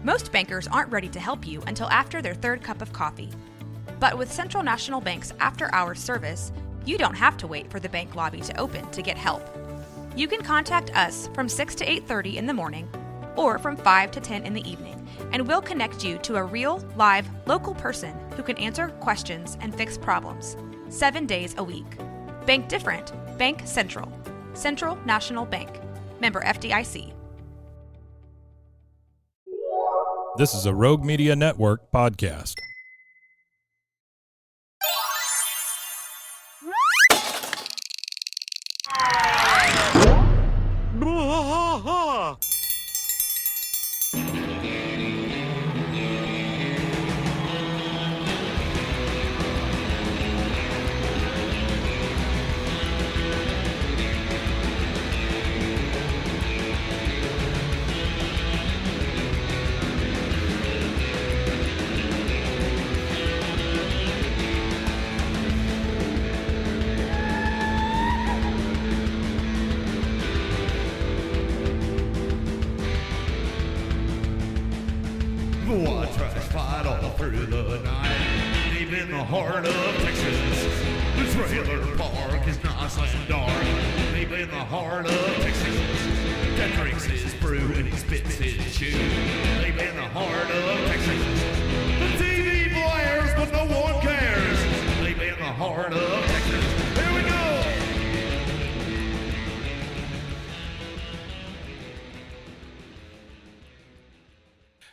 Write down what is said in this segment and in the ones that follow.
Most bankers aren't ready to help you until after their third cup of coffee. But with Central National Bank's after-hours service, you don't have to wait for the bank lobby to open to get help. You can contact us from 6 to 8:30 in the morning or from 5 to 10 in the evening, and we'll connect you to a real, live, local person who can answer questions and fix problems 7 days a week. Bank different. Bank Central. Central National Bank. Member FDIC. This is a Rogue Media Network podcast.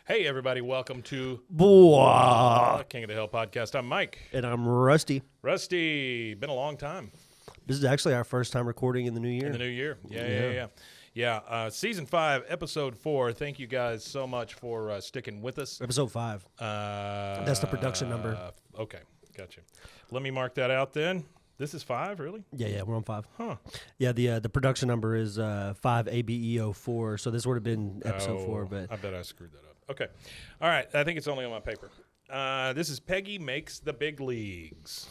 Hey, everybody. Welcome to King of the Hill podcast. I'm Mike. And I'm Rusty. Rusty, been a long time. This is actually our first time recording in the new year. In the new year. Yeah. Season 5, episode 4. Thank you guys so much for sticking with us. Episode 5. That's the production number. Okay, gotcha. Let me mark that out then. This is 5, really? Yeah, we're on 5. Huh. Yeah, the production number is 5ABEO4, so this would have been episode 4. But I bet I screwed that up. Okay. All right, I think it's only on my paper. This is Peggy Makes the Big Leagues.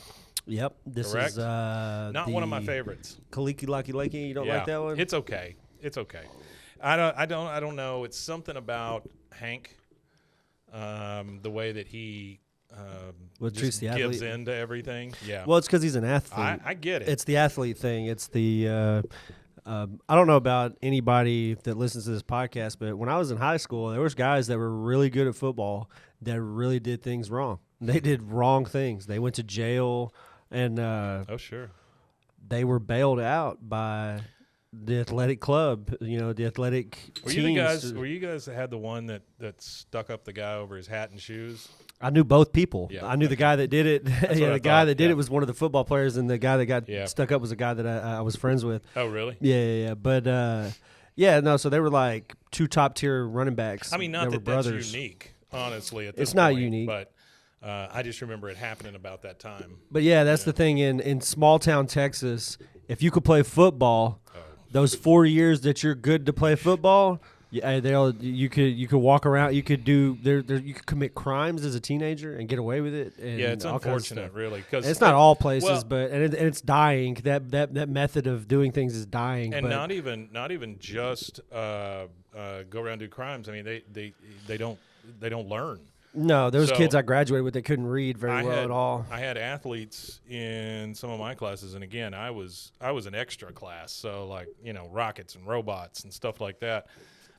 Yep. This Correct? is not one of my favorites. Kaliki Laki Lakey. You don't like that one? It's okay. It's okay. I don't know. It's something about Hank, the way that he just gives in to everything. Yeah. Well, it's because he's an athlete. I get it. It's the athlete thing. It's the I don't know about anybody that listens to this podcast, but when I was in high school, there was guys that were really good at football that really did things wrong. They did wrong things. They went to jail, and they were bailed out by the athletic club. You know, the athletic teams. Were you guys that had the one that stuck up the guy over his hat and shoes? I knew both people. Yeah, I knew the guy that did it. The guy that did it was one of the football players, and the guy that got stuck up was a guy that I was friends with. Oh, really? Yeah. But, so they were like two top-tier running backs. I mean, not that that's unique, honestly, at this point. It's not unique. But I just remember it happening about that time. But, that's the thing. In small-town Texas, if you could play football, those 4 years that you're good to play football – you could walk around. You could you could commit crimes as a teenager and get away with it. And it's unfortunate, really, because it's not all places, but it's dying. That method of doing things is dying. And not even just go around and do crimes. I mean, they don't learn. No, there was kids I graduated with that couldn't read very well at all. I had athletes in some of my classes, and again, I was an extra class, so like rockets and robots and stuff like that.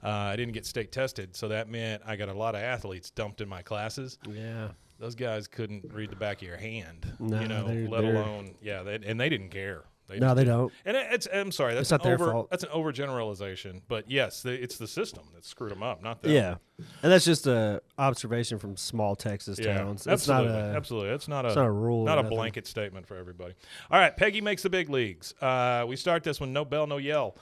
I didn't get state tested, so that meant I got a lot of athletes dumped in my classes. Yeah. Those guys couldn't read the back of your hand, no, let alone, and they didn't care. They don't. And I'm sorry, that's not their fault. That's an overgeneralization, but yes, it's the system that screwed them up, not them. Yeah, and that's just an observation from small Texas towns. Absolutely. It's not a rule, not a blanket statement for everybody. All right, Peggy Makes the Big Leagues. We start this one, no bell, no yell.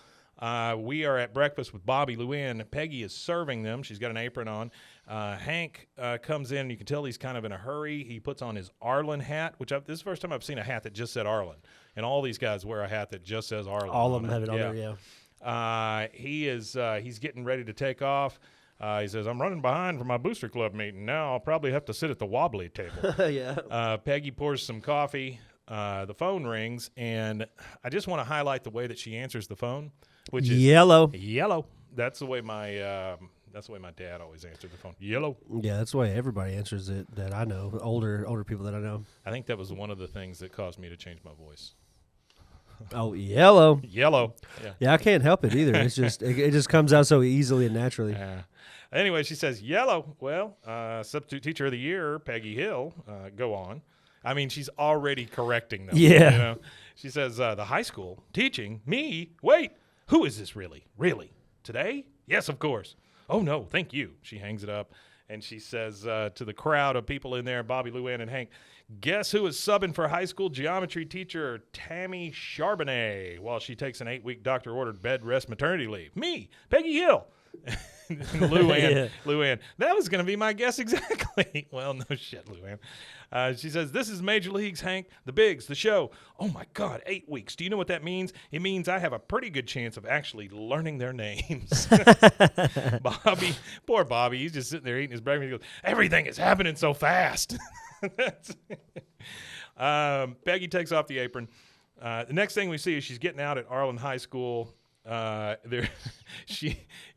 We are at breakfast with Bobby, Luann. Peggy is serving them. She's got an apron on. Hank comes in. You can tell he's kind of in a hurry. He puts on his Arlen hat, this is the first time I've seen a hat that just said Arlen. And all these guys wear a hat that just says Arlen. All of them have it on there, yeah. He's getting ready to take off. He says, I'm running behind for my booster club meeting. Now I'll probably have to sit at the wobbly table. Yeah. Peggy pours some coffee. The phone rings, and I just want to highlight the way that she answers the phone, which is yellow. That's the way my That's the way my dad always answered the phone. Yellow. Yeah, that's the way everybody answers it that I know. Older people that I know. I think that was one of the things that caused me to change my voice. Oh, yellow. Yellow. Yeah. Yeah, I can't help it either. It's just it just comes out so easily and naturally. Anyway, she says yellow. Well, substitute teacher of the year, Peggy Hill. Go on. I mean, she's already correcting them. Yeah. You know? She says the high school teaching me. Wait, who is this really? Really? Today? Yes, of course. Oh, no, thank you. She hangs it up, and she says to the crowd of people in there, Bobby, Luann, and Hank, guess who is subbing for high school geometry teacher Tammy Charbonnet while she takes an 8-week doctor-ordered bed rest maternity leave? Me, Peggy Hill. Luann, that was going to be my guess exactly. Well, no shit, Luann. She says, this is Major Leagues, Hank, the bigs, the show. Oh, my God, 8 weeks. Do you know what that means? It means I have a pretty good chance of actually learning their names. Bobby, poor Bobby, he's just sitting there eating his breakfast. He goes, everything is happening so fast. Peggy takes off the apron. The next thing we see is she's getting out at Arlen High School. And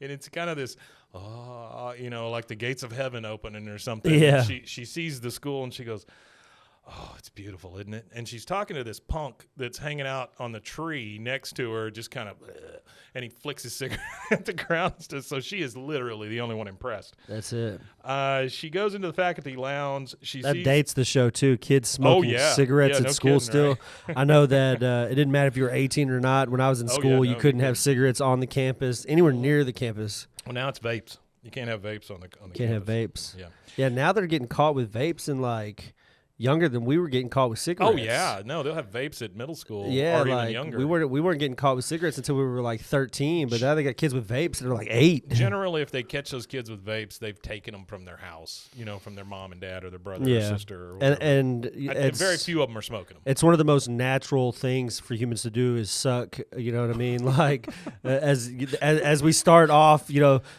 it's kind of this, like the gates of heaven opening or something. Yeah. She sees the school and she goes, oh, it's beautiful, isn't it? And she's talking to this punk that's hanging out on the tree next to her, just kind of, and he flicks his cigarette at the ground. So she is literally the only one impressed. That's it. She goes into the faculty lounge. That dates the show, too. Kids smoking cigarettes at school still. Right? I know that it didn't matter if you were 18 or not. When I was in school, you couldn't have cigarettes on the campus, anywhere near the campus. Well, now it's vapes. You can't have vapes on the Can't campus. have vapes. Yeah. Yeah, now they're getting caught with vapes and like younger than we were getting caught with cigarettes. Oh yeah, no, they'll have vapes at middle school. Yeah, or like even younger. we weren't getting caught with cigarettes until we were like 13, but now they got kids with vapes that are like 8. Generally, if they catch those kids with vapes, they've taken them from their house, from their mom and dad or their brother or sister. Or and very few of them are smoking them. It's one of the most natural things for humans to do is suck. You know what I mean? Like as we start off,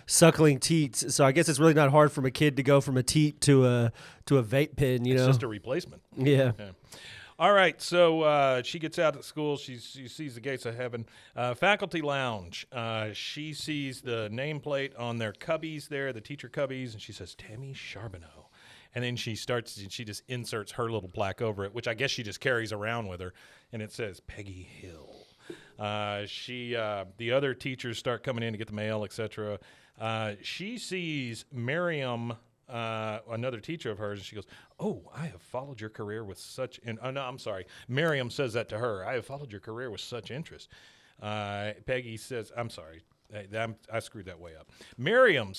suckling teats. So I guess it's really not hard for a kid to go from a teat to a vape pen. It's just a replacement. Yeah. All right, so she gets out of school. She sees the gates of heaven. Faculty lounge. She sees the nameplate on their cubbies there, the teacher cubbies, and she says, Tammy Charbonneau. And then she just inserts her little plaque over it, which I guess she just carries around with her, and it says Peggy Hill. The other teachers start coming in to get the mail, etc. She sees Miriam, another teacher of hers, and she goes, oh, I have followed your career with such Miriam says that to her. I have followed your career with such interest. Peggy says, I'm sorry. I screwed that way up. Miriam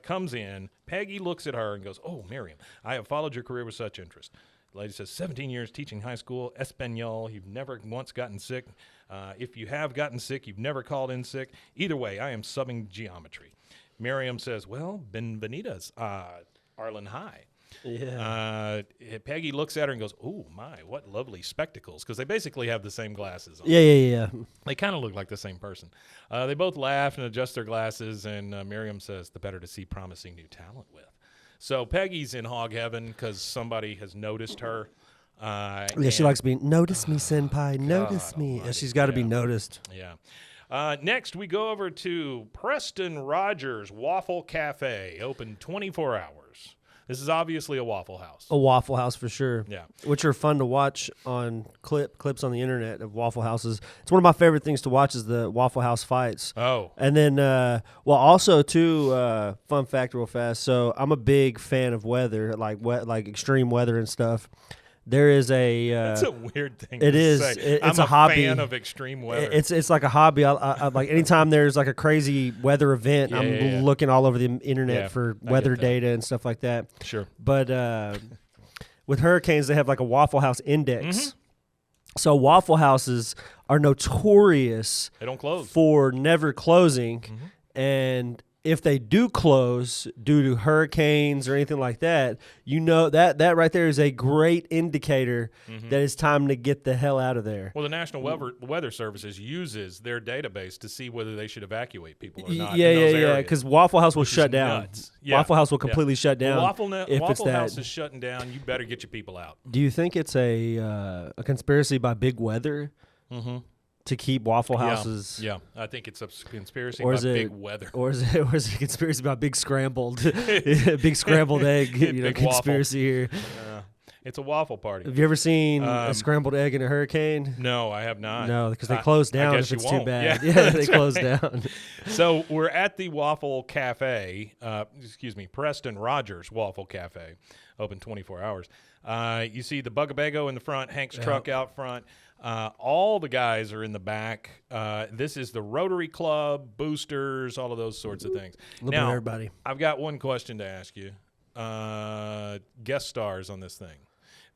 comes in. Peggy looks at her and goes, oh, Miriam, I have followed your career with such interest. The lady says, 17 years teaching high school, Espanol. You've never once gotten sick. If you have gotten sick, you've never called in sick. Either way, I am subbing geometry. Miriam says, well, bienvenidas, Arlen High. Yeah. Peggy looks at her and goes, oh, my, what lovely spectacles, because they basically have the same glasses on. Yeah. They kind of look like the same person. They both laugh and adjust their glasses, and Miriam says, the better to see promising new talent with. So Peggy's in hog heaven because somebody has noticed her. She likes being, notice me, senpai, notice me. Almighty. She's got to be noticed. Yeah. Next, we go over to Preston Rogers Waffle Cafe, open 24 hours. This is obviously a Waffle House. A Waffle House for sure. Yeah. Which are fun to watch on clips on the internet of Waffle Houses. It's one of my favorite things to watch is the Waffle House fights. Oh. And then, also too, fun fact real fast. So I'm a big fan of weather, like extreme weather and stuff. There is a. That's a weird thing. It to is. Say. It's I'm a hobby. fan of extreme weather. It's like a hobby. I like anytime there's like a crazy weather event, I'm looking all over the internet for weather data and stuff like that. Sure. But with hurricanes, they have like a Waffle House index. Mm-hmm. So Waffle Houses are notorious. They don't close. For never closing, and if they do close due to hurricanes or anything like that, that right there is a great indicator that it's time to get the hell out of there. Well, the National Weather Services uses their database to see whether they should evacuate people or not. Yeah. Because Waffle House will shut down. Nuts. Yeah. Waffle House will completely shut down. Well, Waffle House is shutting down. You better get your people out. Do you think it's a conspiracy by big weather? to keep Waffle Houses. Yeah, I think it's a conspiracy Or about is it- big weather. Or is it a conspiracy about big scrambled egg? Big Conspiracy here. It's a waffle party. Have you ever seen a scrambled egg in a hurricane? No, I have not. No, because they close down guess if it's you too won't. bad. Yeah, Yeah, they that's close right. down. So we're at the Waffle Cafe. Preston Rogers Waffle Cafe, open 24 hours. You see the Bugabago in the front, Hank's truck out front. All the guys are in the back. This is the Rotary Club, boosters, all of those sorts of things. Little bit of everybody. I've got one question to ask you. Guest stars on this thing.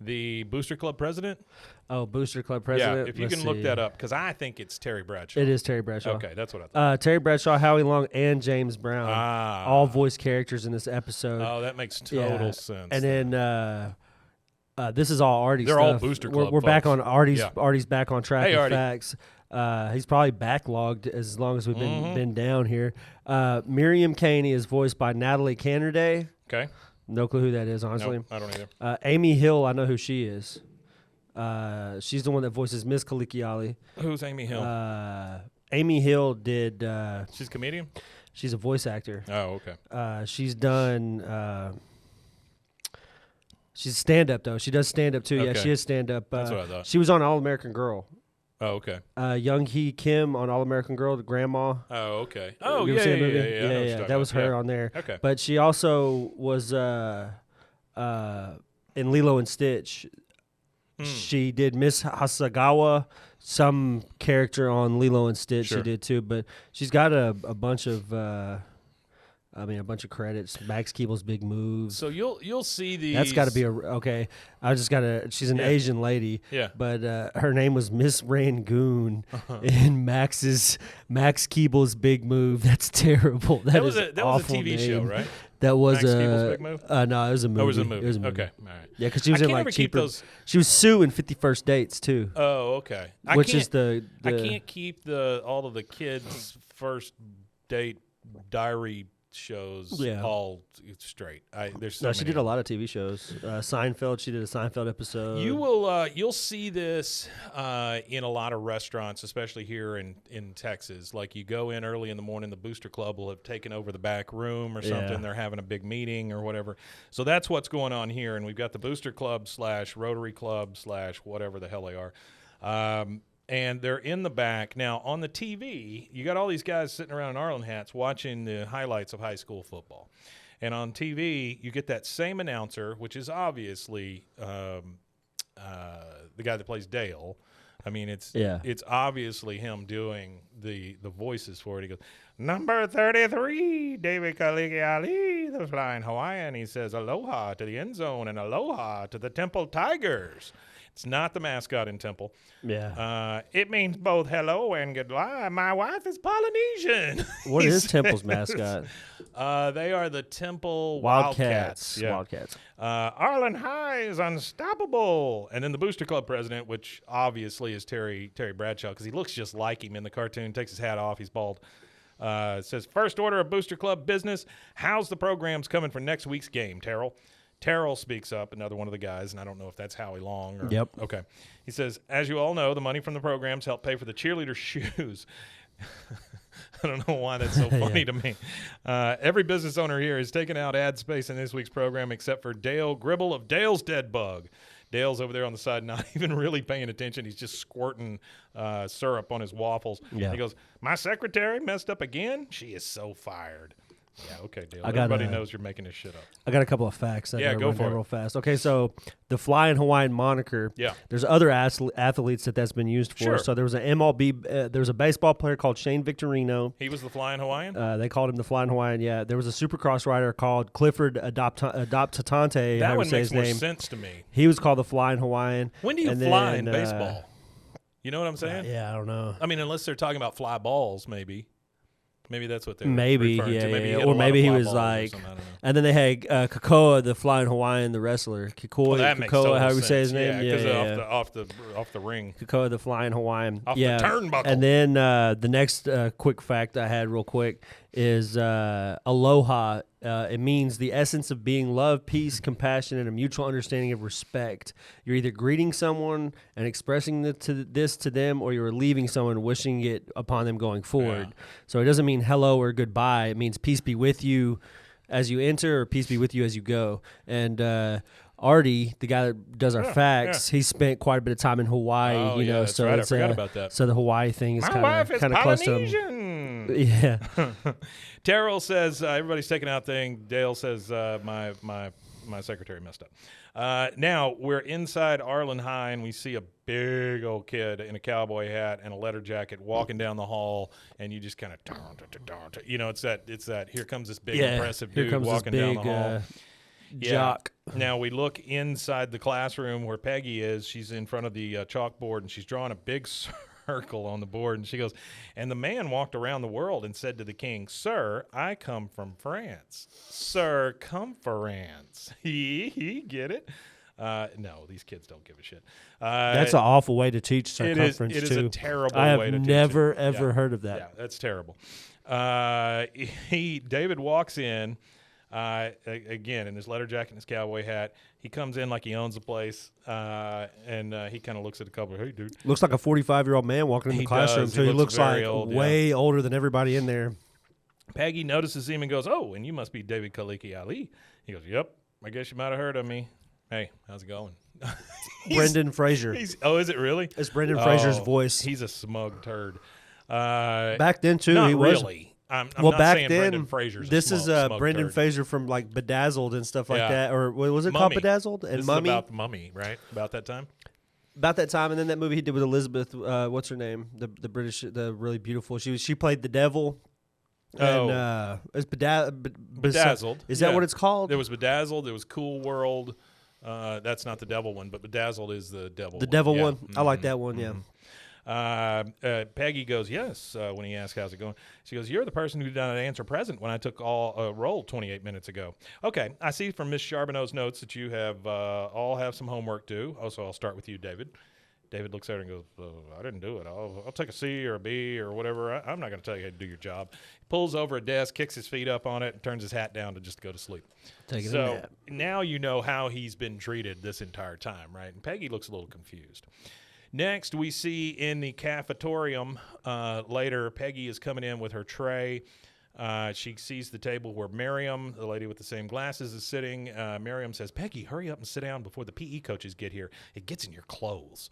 The Booster Club president? Oh, Booster Club president. Yeah, if you Let's can look see. that up, because I think it's Terry Bradshaw. It is Terry Bradshaw. Okay, that's what I thought. Terry Bradshaw, Howie Long, and James Brown. All voice characters in this episode. Oh, that makes total sense. And then this is all Artie They're stuff. all Booster Club We're back folks. on Artie's. Yeah. Artie's back on track Hey, with Artie. facts. He's probably backlogged as long as we've been down here. Miriam Caney is voiced by Natalie Cannerday. Okay. No clue who that is, honestly. No, I don't either. Amy Hill, I know who she is. She's the one that voices Miss Kalikiali. Who's Amy Hill? Amy Hill did. She's a comedian? She's a voice actor. Oh, okay. She's done. She's stand up though. She does stand up too. Yeah, Okay. she is stand up. That's what I thought. She was on All American Girl. Oh, okay. Young Hee Kim on All American Girl, the grandma. Oh, okay. Oh, You yeah, ever seen yeah, that movie? yeah. I know what you're talking That was about. her Yeah. on there. Okay. But she also was in Lilo and Stitch. She did Miss Hasagawa, some character on Lilo and Stitch. Sure. She did too, but she's got a bunch of a bunch of credits. Max Keeble's Big Moves. So you'll see these. That's got to be okay. I just got to. She's an Asian lady. Yeah. But her name was Miss Rangoon in Max Keeble's Big Move. That's terrible. That was is a awful TV show, name. right? That was Max Keeble's Big Move? No, it was a movie. Oh, it was a movie. It was a movie. Okay. All right. Yeah, because she was I in can't like ever keep cheaper. those. She was Sue in 50 First Dates too, Oh, okay. which is the I can't keep all of the kids' first date diary shows all straight. There's so No, she many. did a lot of TV shows. Seinfeld. She did a Seinfeld episode. You'll see this in a lot of restaurants, especially here in Texas. Like you go in early in the morning, the Booster Club will have taken over the back room or something. Yeah. They're having a big meeting or whatever. So that's what's going on here, and we've got the Booster Club / Rotary Club / whatever the hell they are. And they're in the back. Now, on the TV, you got all these guys sitting around in Arlen hats watching the highlights of high school football. And on TV, you get that same announcer, which is obviously the guy that plays Dale. I mean, it's obviously him doing the voices for it. He goes, number 33, David Kaligiali, the Flying Hawaiian. He says, aloha to the end zone and aloha to the Temple Tigers. It's not the mascot in Temple. Yeah. It means both hello and goodbye. My wife is Polynesian. What He is says. Temple's mascot? They are the Temple Wildcats. Yeah. Wildcats. Arlen High is unstoppable. And then the Booster Club president, which obviously is Terry Bradshaw, because he looks just like him in the cartoon, takes his hat off, he's bald. Says, first order of Booster Club business. How's the programs coming for next week's game, Terrell? Terrell speaks up, another one of the guys, and I don't know if that's Howie Long. Or, Yep. Okay. He says, as you all know, the money from the programs help pay for the cheerleader shoes. I don't know why that's so funny to me. Every business owner here has taken out ad space in this week's program except for Dale Gribble of Dale's Dead Bug. Dale's over there on the side not even really paying attention. He's just squirting syrup on his waffles. Yeah. He goes, my secretary messed up again? She is so fired. Yeah, okay, Dale. I got Everybody knows you're making this shit up. I got a couple of facts. Yeah, go for it. Real fast. Okay, so the Flying Hawaiian moniker. Yeah. There's other athletes that's been used for. Sure. So there was an MLB. There was a baseball player called Shane Victorino. He was the Flying Hawaiian? They called him the Flying Hawaiian. Yeah. There was a Supercross rider called Clifford Adoptatante. That one say makes his more name. sense to me. He was called the Flying Hawaiian. When do you And fly in then, baseball? You know what I'm saying? Yeah, I don't know. I mean, unless they're talking about fly balls, maybe. Maybe that's what they're Maybe, referring yeah, to. Maybe yeah, he yeah. hit Or a lot maybe of he fly was balls or like, something, I don't know. And then they had Kakoa, the flying Hawaiian, the wrestler. Well, that makes Kakoa, total however you sense. say his name. Yeah, off the ring. Kakoa, the flying Hawaiian. Off the turnbuckle. And then the next quick fact I had real quick is aloha. It means the essence of being love, peace, compassion, and a mutual understanding of respect. You're either greeting someone and expressing this to them, or you're leaving someone wishing it upon them going forward. Yeah. So it doesn't mean hello or goodbye. It means peace be with you as you enter, or peace be with you as you go. And Artie, the guy that does our facts, he spent quite a bit of time in Hawaii. Oh, you know, that's so right. I it's, forgot about that. So the Hawaii thing is My wife is kind of close to him. Polynesian. Yeah. Terrell says everybody's taking out thing. Dale says my secretary messed up. Now we're inside Arlen High, and we see a big old kid in a cowboy hat and a leather jacket walking down the hall, and you just kind of, you know, it's that. Here comes this big impressive dude walking down the hall. Jock. Now we look inside the classroom where Peggy is. She's in front of the chalkboard, and she's drawing a big circle on the board. And she goes, and the man walked around the world and said to the king, "Sir, I come from France. Sir, come France." He get it? No, these kids don't give a shit. That's an awful way to teach circumference, It is a terrible I way to have teach never, it. ever heard of that. Yeah, that's terrible. David walks in. Again, in his leather jacket and his cowboy hat, he comes in like he owns the place, and he kind of looks at a couple. Hey, dude, looks like a 45-year-old man walking in the classroom. Does. So he looks very like old, way older than everybody in there. Peggy notices him and goes, "Oh, and you must be David Kaliki Ali." He goes, "Yep, I guess you might have heard of me. Hey, how's it going?" Brendan Fraser. Oh, is it really? It's Brendan Fraser's voice. He's a smug turd. Back then too, not he was. Really. I'm well, not back saying then, Brendan Fraser's this is smug Brendan turd. Fraser from like Bedazzled and stuff like Yeah. that, or what was it Mummy. called, Bedazzled and This Mummy? is about the Mummy, right? About that time. About that time, and then that movie he did with Elizabeth, what's her name? The British, the really beautiful. She played the devil. And it's Bedazzled. Is that what it's called? There was Bedazzled. There was Cool World. That's not the devil one, but Bedazzled is the devil. The devil Yeah. one. I like that one. Yeah. Peggy goes, yes, when he asks how's it going. She goes, you're the person who did not answer present when I took roll 28 minutes ago. Okay, I see from Miss Charbonneau's notes that you have all have some homework due. Oh, so I'll start with you, David. David looks at her and goes, I didn't do it. I'll take a C or a B or whatever. I'm not going to tell you how to do your job. He pulls over a desk, kicks his feet up on it, and turns his hat down to just go to sleep. Taking a So nap. now you know how he's been treated this entire time, right? And Peggy looks a little confused. Next, we see in the cafetorium later, Peggy is coming in with her tray. She sees the table where Miriam, the lady with the same glasses, is sitting. Miriam says, Peggy, hurry up and sit down before the PE coaches get here. It gets in your clothes.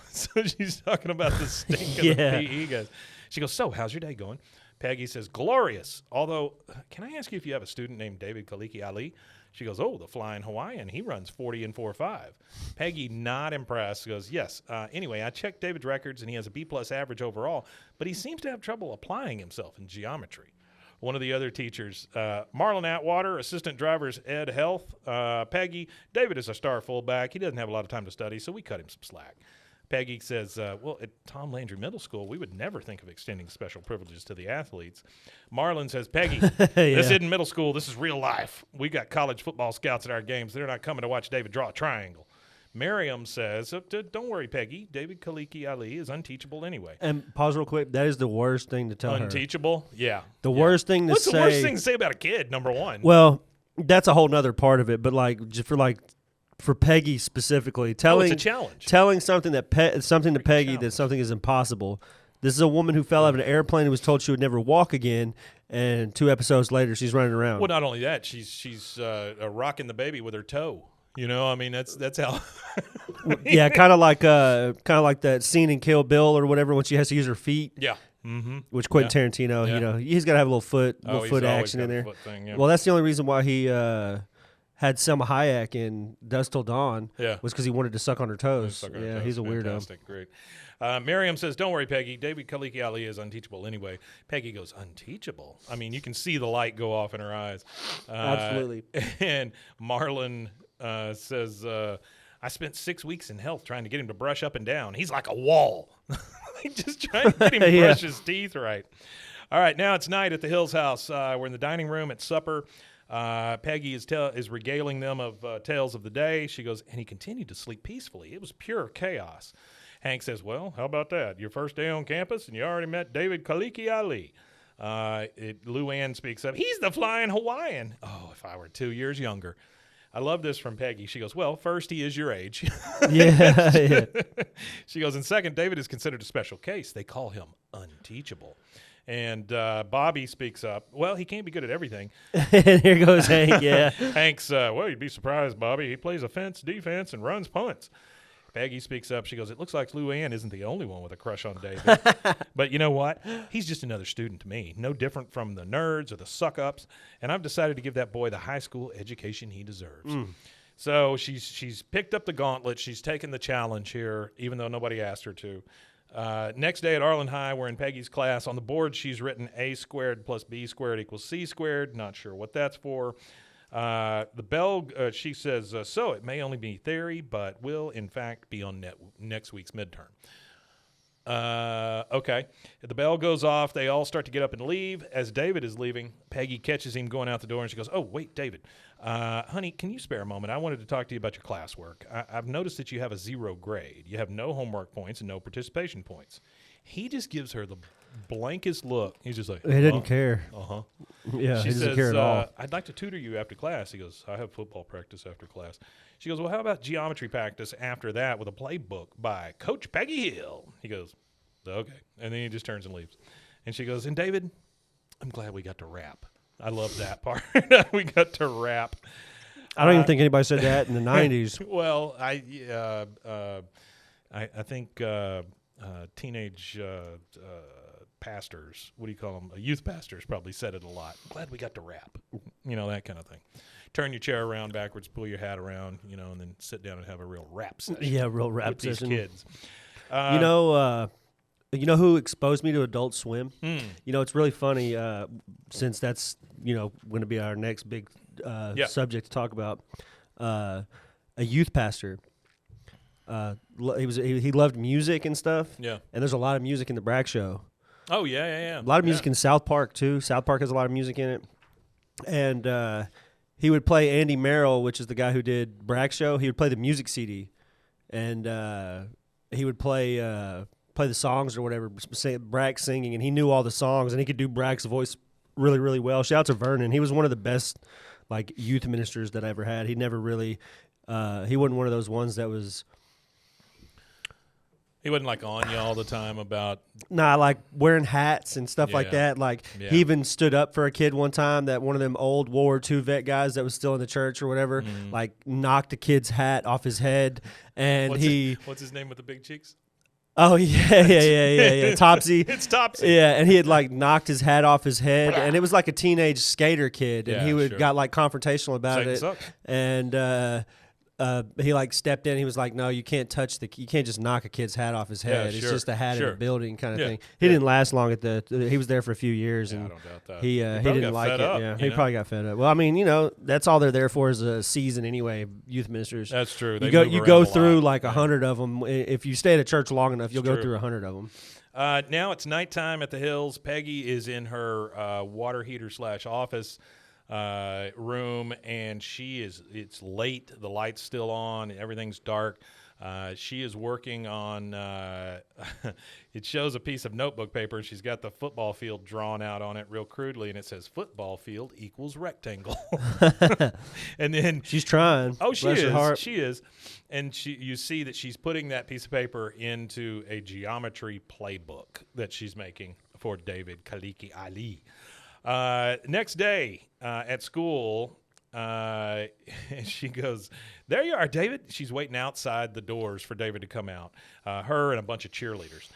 So she's talking about the stink of the PE guys. She goes, so how's your day going? Peggy says, glorious. Although, can I ask you if you have a student named David Kaliki Ali? She goes, oh, the flying Hawaiian. He runs 40 and 4.5. Peggy, not impressed, goes, yes. Anyway, I checked David's records, and he has a B-plus average overall, but he seems to have trouble applying himself in geometry. One of the other teachers, Marlon Atwater, assistant drivers, Ed Health. Peggy, David is a star fullback. He doesn't have a lot of time to study, so we cut him some slack. Peggy says, well, at Tom Landry Middle School, we would never think of extending special privileges to the athletes. Marlon says, Peggy, this isn't middle school. This is real life. We got college football scouts at our games. They're not coming to watch David draw a triangle. Miriam says, don't worry, Peggy. David Kaliki Ali is unteachable anyway. And pause real quick. That is the worst thing to tell her. Unteachable? Yeah. The worst thing to say. What's the worst thing to say about a kid, number one? Well, that's a whole nother part of it. But for Peggy specifically, it's a challenge. Telling something to Peggy that something is impossible. This is a woman who fell out of an airplane and was told she would never walk again, and 2 episodes later she's running around. Well, not only that, she's rocking the baby with her toe. You know, I mean that's how. Yeah, kind of like that scene in Kill Bill or whatever when she has to use her feet. Yeah. Mm-hmm. Which Quentin Tarantino, you know, he's got to have a little foot action in there. Thing, yeah. Well, that's the only reason why he had Selma Hayek in Dusk Till Dawn. Yeah. Was because he wanted to suck on her toes. He's a weirdo. Fantastic, great. Miriam says, don't worry, Peggy. David Kaliki Ali is unteachable anyway. Peggy goes, unteachable? I mean, you can see the light go off in her eyes. Absolutely. And Marlon says, I spent 6 weeks in health trying to get him to brush up and down. He's like a wall. Just trying to get him to brush his teeth right. All right, now it's night at the Hills house. We're in the dining room at supper. Peggy is regaling them of tales of the day. She goes, and he continued to sleep peacefully. It was pure chaos. Hank says, well, how about that? Your first day on campus, and you already met David Kaliki Ali. Lou Ann speaks up. He's the flying Hawaiian. Oh, if I were 2 years younger. I love this from Peggy. She goes, well, first, he is your age. Yeah. She goes, and second, David is considered a special case. They call him unteachable. And Bobby speaks up. Well, he can't be good at everything. And here goes Hank, yeah. Hank's, well, you'd be surprised, Bobby. He plays offense, defense, and runs punts. Peggy speaks up. She goes, it looks like Lou Ann isn't the only one with a crush on David. But you know what? He's just another student to me. No different from the nerds or the suck-ups. And I've decided to give that boy the high school education he deserves. So she's picked up the gauntlet. She's taken the challenge here, even though nobody asked her to. Next day at Arlen High, we're in Peggy's class. On the board, she's written A squared plus B squared equals C squared. Not sure what that's for. The bell, she says, so it may only be theory, but will, in fact, be on next week's midterm. Okay. The bell goes off. They all start to get up and leave. As David is leaving, Peggy catches him going out the door, and she goes, oh, wait, David. Honey, can you spare a moment? I wanted to talk to you about your classwork. I've noticed that you have a 0 grade. You have no homework points and no participation points. He just gives her the blankest look. He's just like, He didn't care. Uh-huh. Yeah, She he doesn't says, care at all. I'd like to tutor you after class. He goes, I have football practice after class. She goes, well, how about geometry practice after that with a playbook by Coach Peggy Hill? He goes, okay. And then he just turns and leaves. And she goes, and David, I'm glad we got to rap. I love that part. We got to rap. I don't even think anybody said that in the 90s. Well, I think teenage pastors, what do you call them? Youth pastors probably said it a lot. Glad we got to rap. You know, that kind of thing. Turn your chair around backwards, pull your hat around, you know, and then sit down and have a real rap session. Yeah, real rap with session. These kids. You know who exposed me to Adult Swim? Hmm. You know, it's really funny since that's, going to be our next big subject to talk about. A youth pastor. He loved music and stuff. Yeah. And there's a lot of music in the Bragg Show. Oh, yeah. A lot of music in South Park, too. South Park has a lot of music in it. And he would play Andy Merrill, which is the guy who did Bragg Show. He would play the music CD. And he would play the songs or whatever, Bragg singing, and he knew all the songs, and he could do Bragg's voice really, really well. Shout out to Vernon. He was one of the best youth ministers that I ever had. He never really he wasn't one of those ones that was He wasn't on you all the time about wearing hats and stuff like that. He even stood up for a kid one time that one of them old World War II vet guys that was still in the church or whatever, knocked a kid's hat off his head, and what's his name with the big cheeks? Oh, yeah. Topsy. It's Topsy. Yeah, and he had knocked his hat off his head, and it was a teenage skater kid, and he got confrontational about it. And he stepped in. He was like, "No, you can't you can't just knock a kid's hat off his head. It's just a hat in a building kind of thing." He didn't last long he was there for a few years, and I don't doubt that. he didn't like it. Yeah, he probably got fed up. Well, I mean, that's all they're there for is a season anyway. Youth ministers. That's true. You go through 100 of them. If you stay at a church long enough, you'll go through 100 of them. Now it's nighttime at the Hills. Peggy is in her water heater / office room, and it's late, the light's still on, everything's dark. She is working on it shows a piece of notebook paper. She's got the football field drawn out on it real crudely, and it says football field equals rectangle. And then she's trying. Oh, she is. And you see that she's putting that piece of paper into a geometry playbook that she's making for David Kaliki Ali. Next day at school, she goes, there you are, David. She's waiting outside the doors for David to come out, her and a bunch of cheerleaders.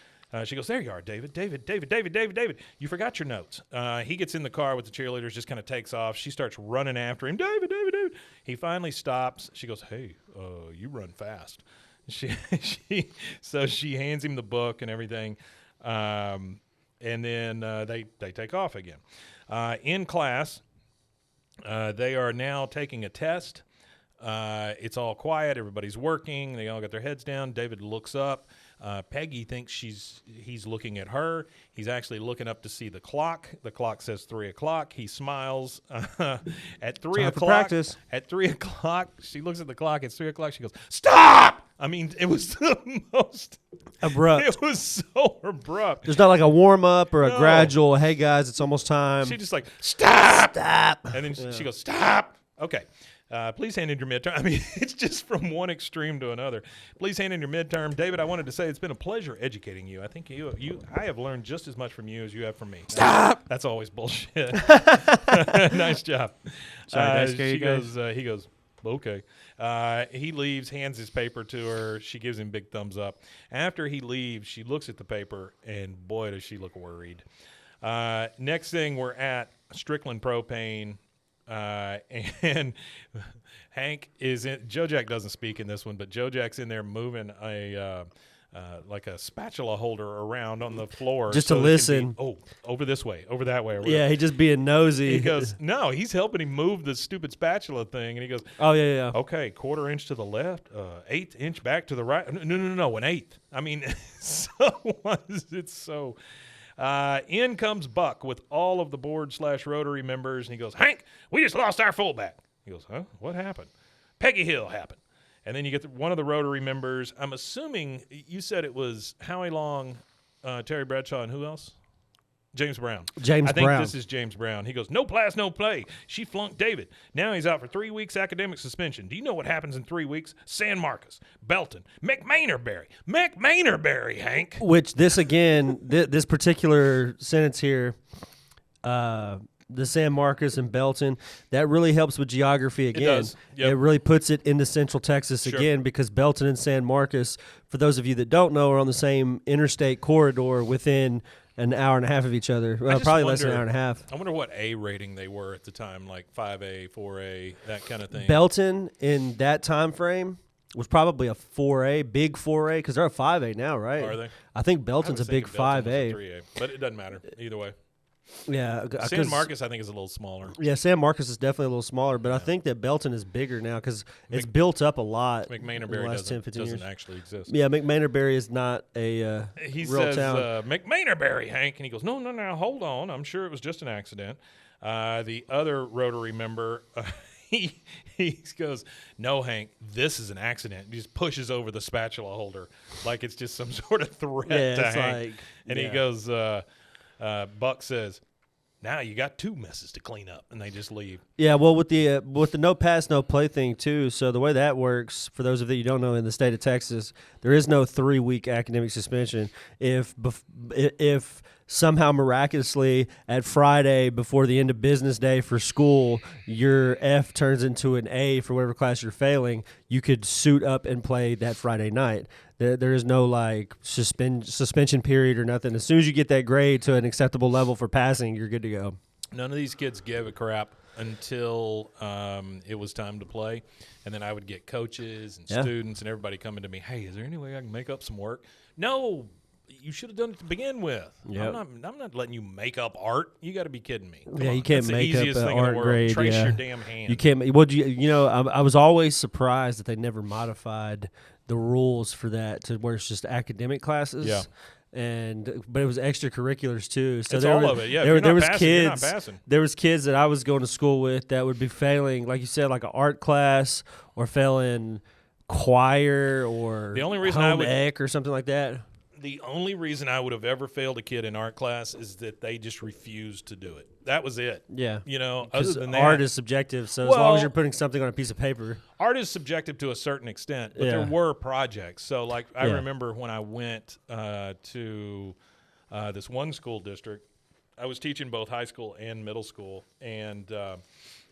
She goes, there you are, David. David. You forgot your notes. He gets in the car with the cheerleaders, just kind of takes off. She starts running after him. David. He finally stops. She goes, hey, you run fast. So she hands him the book and everything. And then they take off again. In class, they are now taking a test. It's all quiet. Everybody's working. They all got their heads down. David looks up. Peggy thinks he's looking at her. He's actually looking up to see the clock. The clock says 3 o'clock. He smiles. At 3 Time for o'clock. practice. At 3 o'clock, she looks at the clock. It's 3 o'clock. She goes, "Stop!" I mean, it was the most Abrupt. It was so abrupt. There's not like a warm up or a No. gradual. Hey guys, it's almost time. She just like, "Stop!" Stop. And then she goes, "Stop!" Okay. Please hand in your midterm. I mean, it's just from one extreme to another. Please hand in your midterm. David, I wanted to say it's been a pleasure educating you. I think I have learned just as much from you as you have from me. Stop. That's always bullshit. Nice job. Sorry, did I scare you guys? He goes, okay. He leaves, hands his paper to her. She gives him big thumbs up. After he leaves, she looks at the paper, and boy, does she look worried. Next thing, we're at Strickland Propane. And Hank is in. Joe Jack doesn't speak in this one, but Joe Jack's in there moving like a spatula holder around on the floor Just so to it can listen. be, over this way, over that way. Or Yeah, he just being nosy. he goes, no, he's helping him move the stupid spatula thing, and he goes, Oh yeah. okay, 1/4 inch to the left, 1/8 inch back to the right. No, 1/8. I mean, it's so. In comes Buck with all of the board/Rotary members, and he goes, "Hank, we just lost our fullback." He goes, "Huh? What happened?" Peggy Hill happened. And then you get one of the Rotary members. I'm assuming you said it was Howie Long, Terry Bradshaw, and who else? James Brown. James I think Brown. this is James Brown. He goes, "No class, no play. She flunked David. Now he's out for 3 weeks academic suspension. Do you know what happens in 3 weeks? San Marcos, Belton, McMainerberry, Hank." Which this again, this particular sentence here, the San Marcos and Belton, that really helps with geography again. It does. Yep. It really puts it into Central Texas Sure. again, because Belton and San Marcos, for those of you that don't know, are on the same interstate corridor within an hour and a half of each other. Well, just probably less than an wonder- hour and a half. I wonder what A rating they were at the time, like 5A, 4A, that kind of thing. Belton in that time frame was probably a 4A, big 4A, because they're a 5A now, right? Are they? I think I Belton's a was big thinking Belton was a 5A. 3A, but it doesn't matter either way. Yeah, San Marcos, I think, is a little smaller. Yeah, San Marcos is definitely a little smaller, but I think that Belton is bigger now because it's built up a lot in the McMainerberry last 10, 15 doesn't years. actually exist. Yeah, McMainerberry is not a He real says, town. McMainerberry, Hank. And he goes, no, hold on. I'm sure it was just an accident. The other Rotary member, he goes, "No, Hank, this is an accident." He just pushes over the spatula holder like it's just some sort of threat Yeah, to it's Hank. like, And he yeah. goes, Buck says, "Now you got 2 messes to clean up," and they just leave. Yeah, well, with the no pass, no play thing too. So the way that works, for those of you that don't know, in the state of Texas, there is no 3-week academic suspension. If somehow miraculously at Friday before the end of business day for school, your F turns into an A for whatever class you're failing, you could suit up and play that Friday night. There is no like suspension period or nothing. As soon as you get that grade to an acceptable level for passing, you're good to go. None of these kids gave a crap until it was time to play. And then I would get coaches and students and everybody coming to me, "Hey, is there any way I can make up some work?" No, you should have done it to begin with. Yep. I'm not letting you make up art. You got to be kidding me. Come Yeah, on. you can't That's the make up easiest an thing in art the world. grade, Trace yeah. your damn hand. You can't. Well, I was always surprised that they never modified the rules for that to where it's just academic classes. Yeah. But it was extracurriculars too. So It's there all were, of it. Yeah, if there, you're there not was passing, you're not kids. passing. There was kids that I was going to school with that would be failing, like you said, like an art class or failing choir or The only reason home I would- ec or something like that. The only reason I would have ever failed a kid in art class is that they just refused to do it. That was it. Yeah. You know, other Because than that, art is subjective, so as long Well- as you're putting something on a piece of paper. art is subjective to a certain extent, but Yeah. there were projects. So, like, I Yeah. remember when I went to this one school district, I was teaching both high school and middle school, and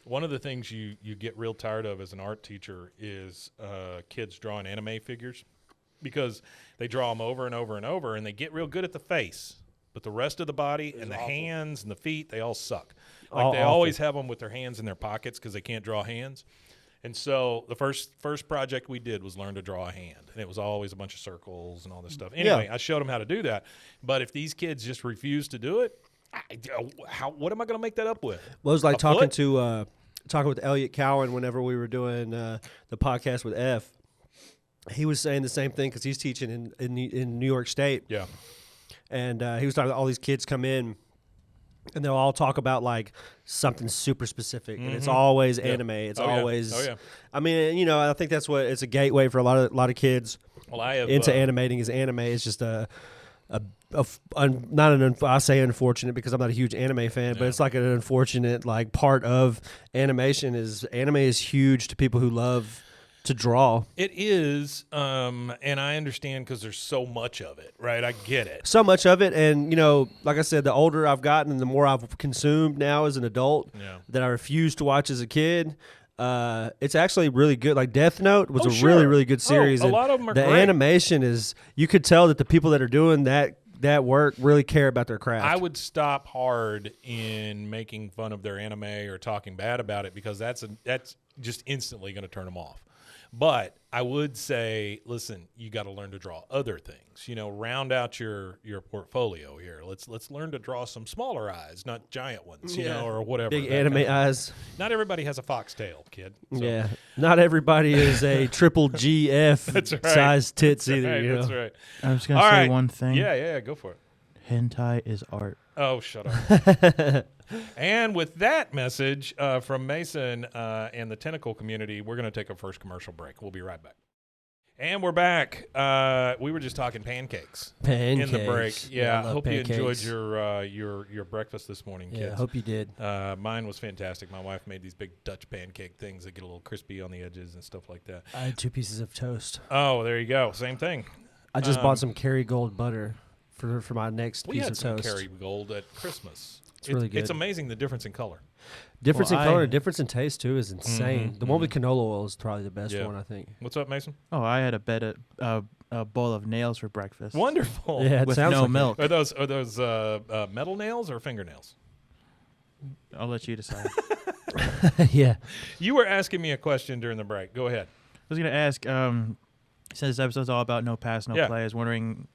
one of the things you get real tired of as an art teacher is kids drawing anime figures, because they draw them over and over and over, and they get real good at the face, but the rest of the body and the hands and the feet, they all suck. Like All they awful. always have them with their hands in their pockets because they can't draw hands. And so the first project we did was learn to draw a hand, and it was always a bunch of circles and all this stuff. Anyway, I showed them how to do that. But if these kids just refuse to do it, what am I going to make that up with? Well, it was like A foot? talking with Elliot Cowan whenever we were doing the podcast with F. he was saying the same thing because he's teaching in New York State. Yeah. And he was talking about all these kids come in, and they'll all talk about like something super specific, and it's always anime. It's always. Oh yeah. I mean, I think that's what it's a gateway for a lot of kids. Well, I have into animating. Is anime is just I say unfortunate because I'm not a huge anime fan, but it's like an unfortunate like part of animation. Is anime is huge to people who love to draw. It is, and I understand because there's so much of it, right? I get it. So much of it, and like I said, the older I've gotten and the more I've consumed now as an adult that I refused to watch as a kid. It's actually really good. Like Death Note was a really, really good series. A lot of them are the great. animation is, you could tell that the people that are doing that work really care about their craft. I would stop hard in making fun of their anime or talking bad about it because that's just instantly going to turn them off. But I would say, listen, you got to learn to draw other things. Round out your portfolio here. Let's learn to draw some smaller eyes, not giant ones, or whatever. Big anime eyes. Not everybody has a foxtail, kid. So. Yeah, not everybody is a triple GF size tits either. That's right. I was going to say one thing. Yeah, go for it. Hentai is art. Oh, shut up. And with that message from Mason and the tentacle community, we're going to take our first commercial break. We'll be right back. And we're back. We were just talking pancakes in the break. Yeah, I hope pancakes. you enjoyed your breakfast this morning, kids. Yeah, I hope you did. Mine was fantastic. My wife made these big Dutch pancake things that get a little crispy on the edges and stuff like that. I had 2 pieces of toast. Oh, there you go. Same thing. I just bought some Kerrygold butter for my next piece of toast. We had some Kerrygold at Christmas. It's really good. It's amazing the difference in color. Difference in color, difference in taste too is insane. The one with canola oil is probably the best one, I think. What's up, Mason? Oh, I had a bowl of nails for breakfast. Wonderful. Yeah, with no milk. Are those metal nails or fingernails? I'll let you decide. Yeah. You were asking me a question during the break. Go ahead. I was going to ask, since this episode's all about no pass, no play, I was wondering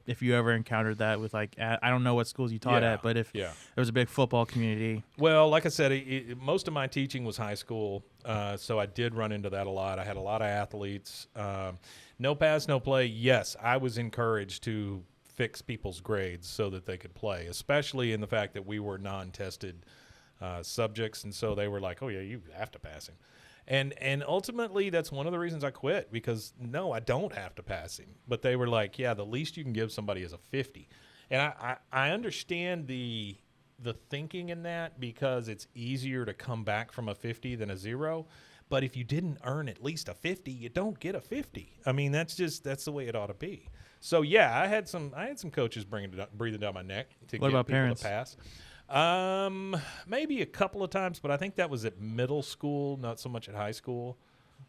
if you ever encountered that with, like, I don't know what schools you taught at, but if there was a big football community. Well, like I said, most of my teaching was high school, so I did run into that a lot. I had a lot of athletes. No pass, no play, yes, I was encouraged to fix people's grades so that they could play, especially in the fact that we were non-tested subjects, and so they were like, oh, yeah, you have to pass him. And ultimately, that's one of the reasons I quit, because, no, I don't have to pass him. But they were like, yeah, the least you can give somebody is a 50. And I understand the thinking in that, because it's easier to come back from a 50 than a 0. But if you didn't earn at least a 50, you don't get a 50. I mean, that's the way it ought to be. So, yeah, I had some coaches breathing down my neck to get people parents? to pass. Maybe a couple of times, but I think that was at middle school, not so much at high school.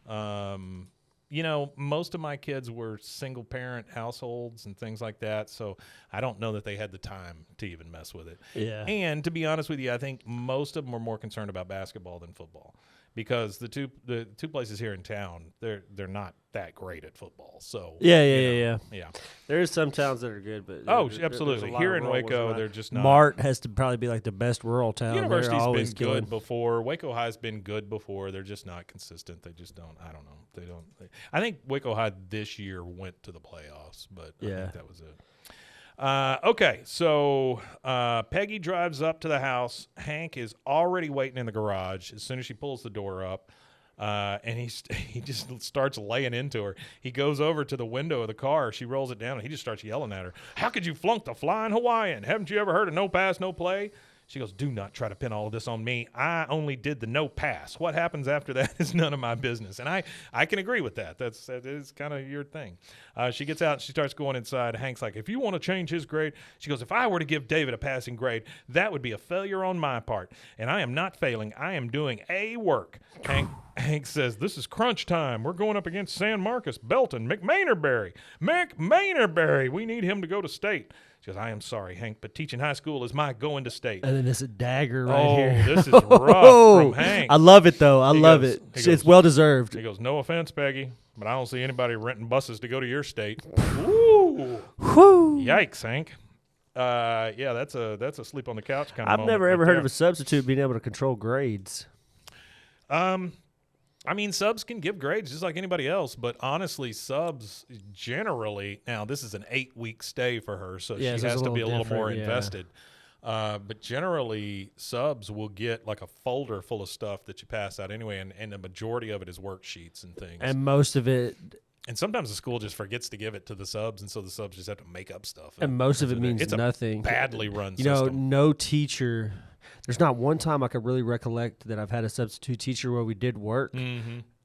Most of my kids were single parent households and things like that, so I don't know that they had the time to even mess with it. Yeah. And to be honest with you, I think most of them were more concerned about basketball than football, because the two places here in town, they're not that great at football. So yeah. Yeah. There's some towns that are good, but absolutely. Here in Waco, they're just not. Mart has to probably be like the best rural town. University's been good before. Waco High's been good before. They're just not consistent. They just don't. I don't know. I think Waco High this year went to the playoffs, but I think that was it. Okay, so Peggy drives up to the house. Hank is already waiting in the garage as soon as she pulls the door up. And he just starts laying into her. He goes over to the window of the car. She rolls it down, and he just starts yelling at her. How could you flunk the flying Hawaiian? Haven't you ever heard of no pass, no play? She goes, do not try to pin all of this on me. I only did the no pass. What happens after that is none of my business. And I can agree with that. That is kind of your thing. She gets out and she starts going inside. Hank's like, if you want to change his grade, she goes, if I were to give David a passing grade, that would be a failure on my part. And I am not failing. I am doing A work. Hank says, this is crunch time. We're going up against San Marcos, Belton, McMainerberry. We need him to go to state. She goes, I am sorry, Hank, but teaching high school is my going to state. And then there's a dagger right here. This is rough from Hank. I love it, though. I love it. It's well-deserved. He goes, no offense, Peggy, but I don't see anybody renting buses to go to your state. Ooh. Yikes, Hank. That's a sleep on the couch kind of moment. I've never ever heard of a substitute being able to control grades. I mean, subs can give grades just like anybody else, but honestly, subs generally, now this is an 8-week stay for her, so she has to be a little more invested. But generally, subs will get like a folder full of stuff that you pass out anyway, and the majority of it is worksheets and things. And most of it. And sometimes the school just forgets to give it to the subs, and so the subs just have to make up stuff. And most of it means nothing. It's a badly run system. System. No teacher. There's not one time I could really recollect that I've had a substitute teacher where we did work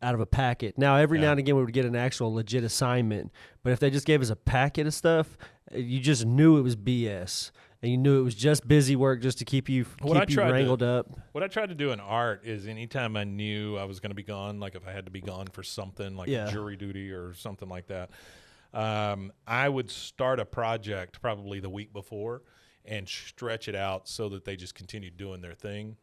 out of a packet. Now, every now and again we would get an actual legit assignment, but if they just gave us a packet of stuff, you just knew it was BS. And you knew it was just busy work just to keep you wrangled up. What I tried to do in art is anytime I knew I was going to be gone, like if I had to be gone for something like jury duty or something like that, I would start a project probably the week before and stretch it out so that they just continue doing their thing.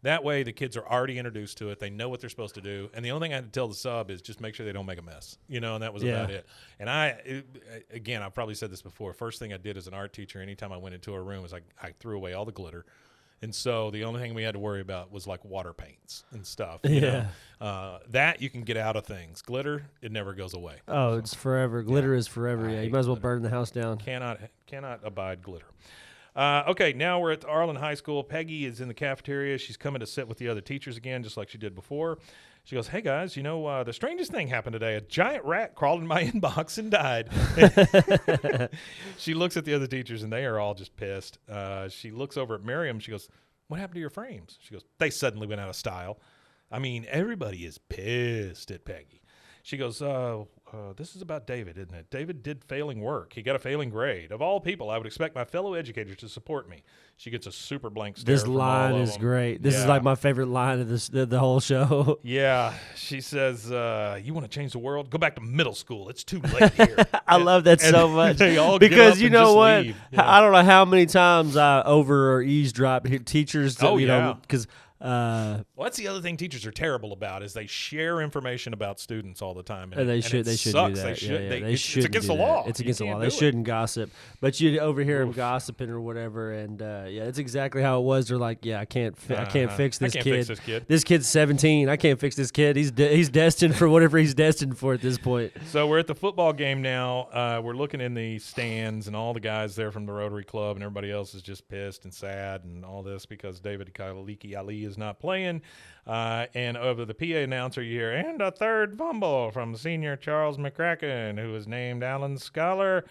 That way the kids are already introduced to it. They know what they're supposed to do. And the only thing I had to tell the sub is just make sure they don't make a mess, and that was about it. And I've probably said this before. First thing I did as an art teacher, anytime I went into a room, was I threw away all the glitter. And so the only thing we had to worry about was like water paints and stuff. That you can get out of things. Glitter, it never goes away. Oh, it's forever. Glitter is forever. You might as well burn the house down. Cannot abide glitter. Okay, now we're at Arlen High School. Peggy is in the cafeteria. She's coming to sit with the other teachers again, just like she did before. She goes, "Hey, guys, the strangest thing happened today. A giant rat crawled in my inbox and died." She looks at the other teachers, and they are all just pissed. She looks over at Miriam. She goes, "What happened to your frames?" She goes, "They suddenly went out of style." I mean, everybody is pissed at Peggy. She goes, this is about David, isn't it? David did failing work. He got a failing grade. Of all people, I would expect my fellow educators to support me. She gets a super blank stare. This line is great. This is like my favorite line of the whole show. Yeah. She says, you want to change the world? Go back to middle school. It's too late here. I love that so much. They all because you know what? Yeah. I don't know how many times I over or eavesdrop teachers. Because well, that's the other thing teachers are terrible about is they share information about students all the time, and they shouldn't do that. It's against the law. It's against the law. They shouldn't gossip, but you overhear them gossiping or whatever, and it's exactly how it was. They're like, I can't fix this kid. This kid's 17. I can't fix this kid. He's destined for whatever he's destined for at this point. So we're at the football game now. We're looking in the stands, and all the guys there from the Rotary Club, and everybody else is just pissed and sad and all this because David Kailiki Ali is not playing. And over the PA announcer you hear, and a third fumble from senior Charles McCracken, who was named Allen Scholar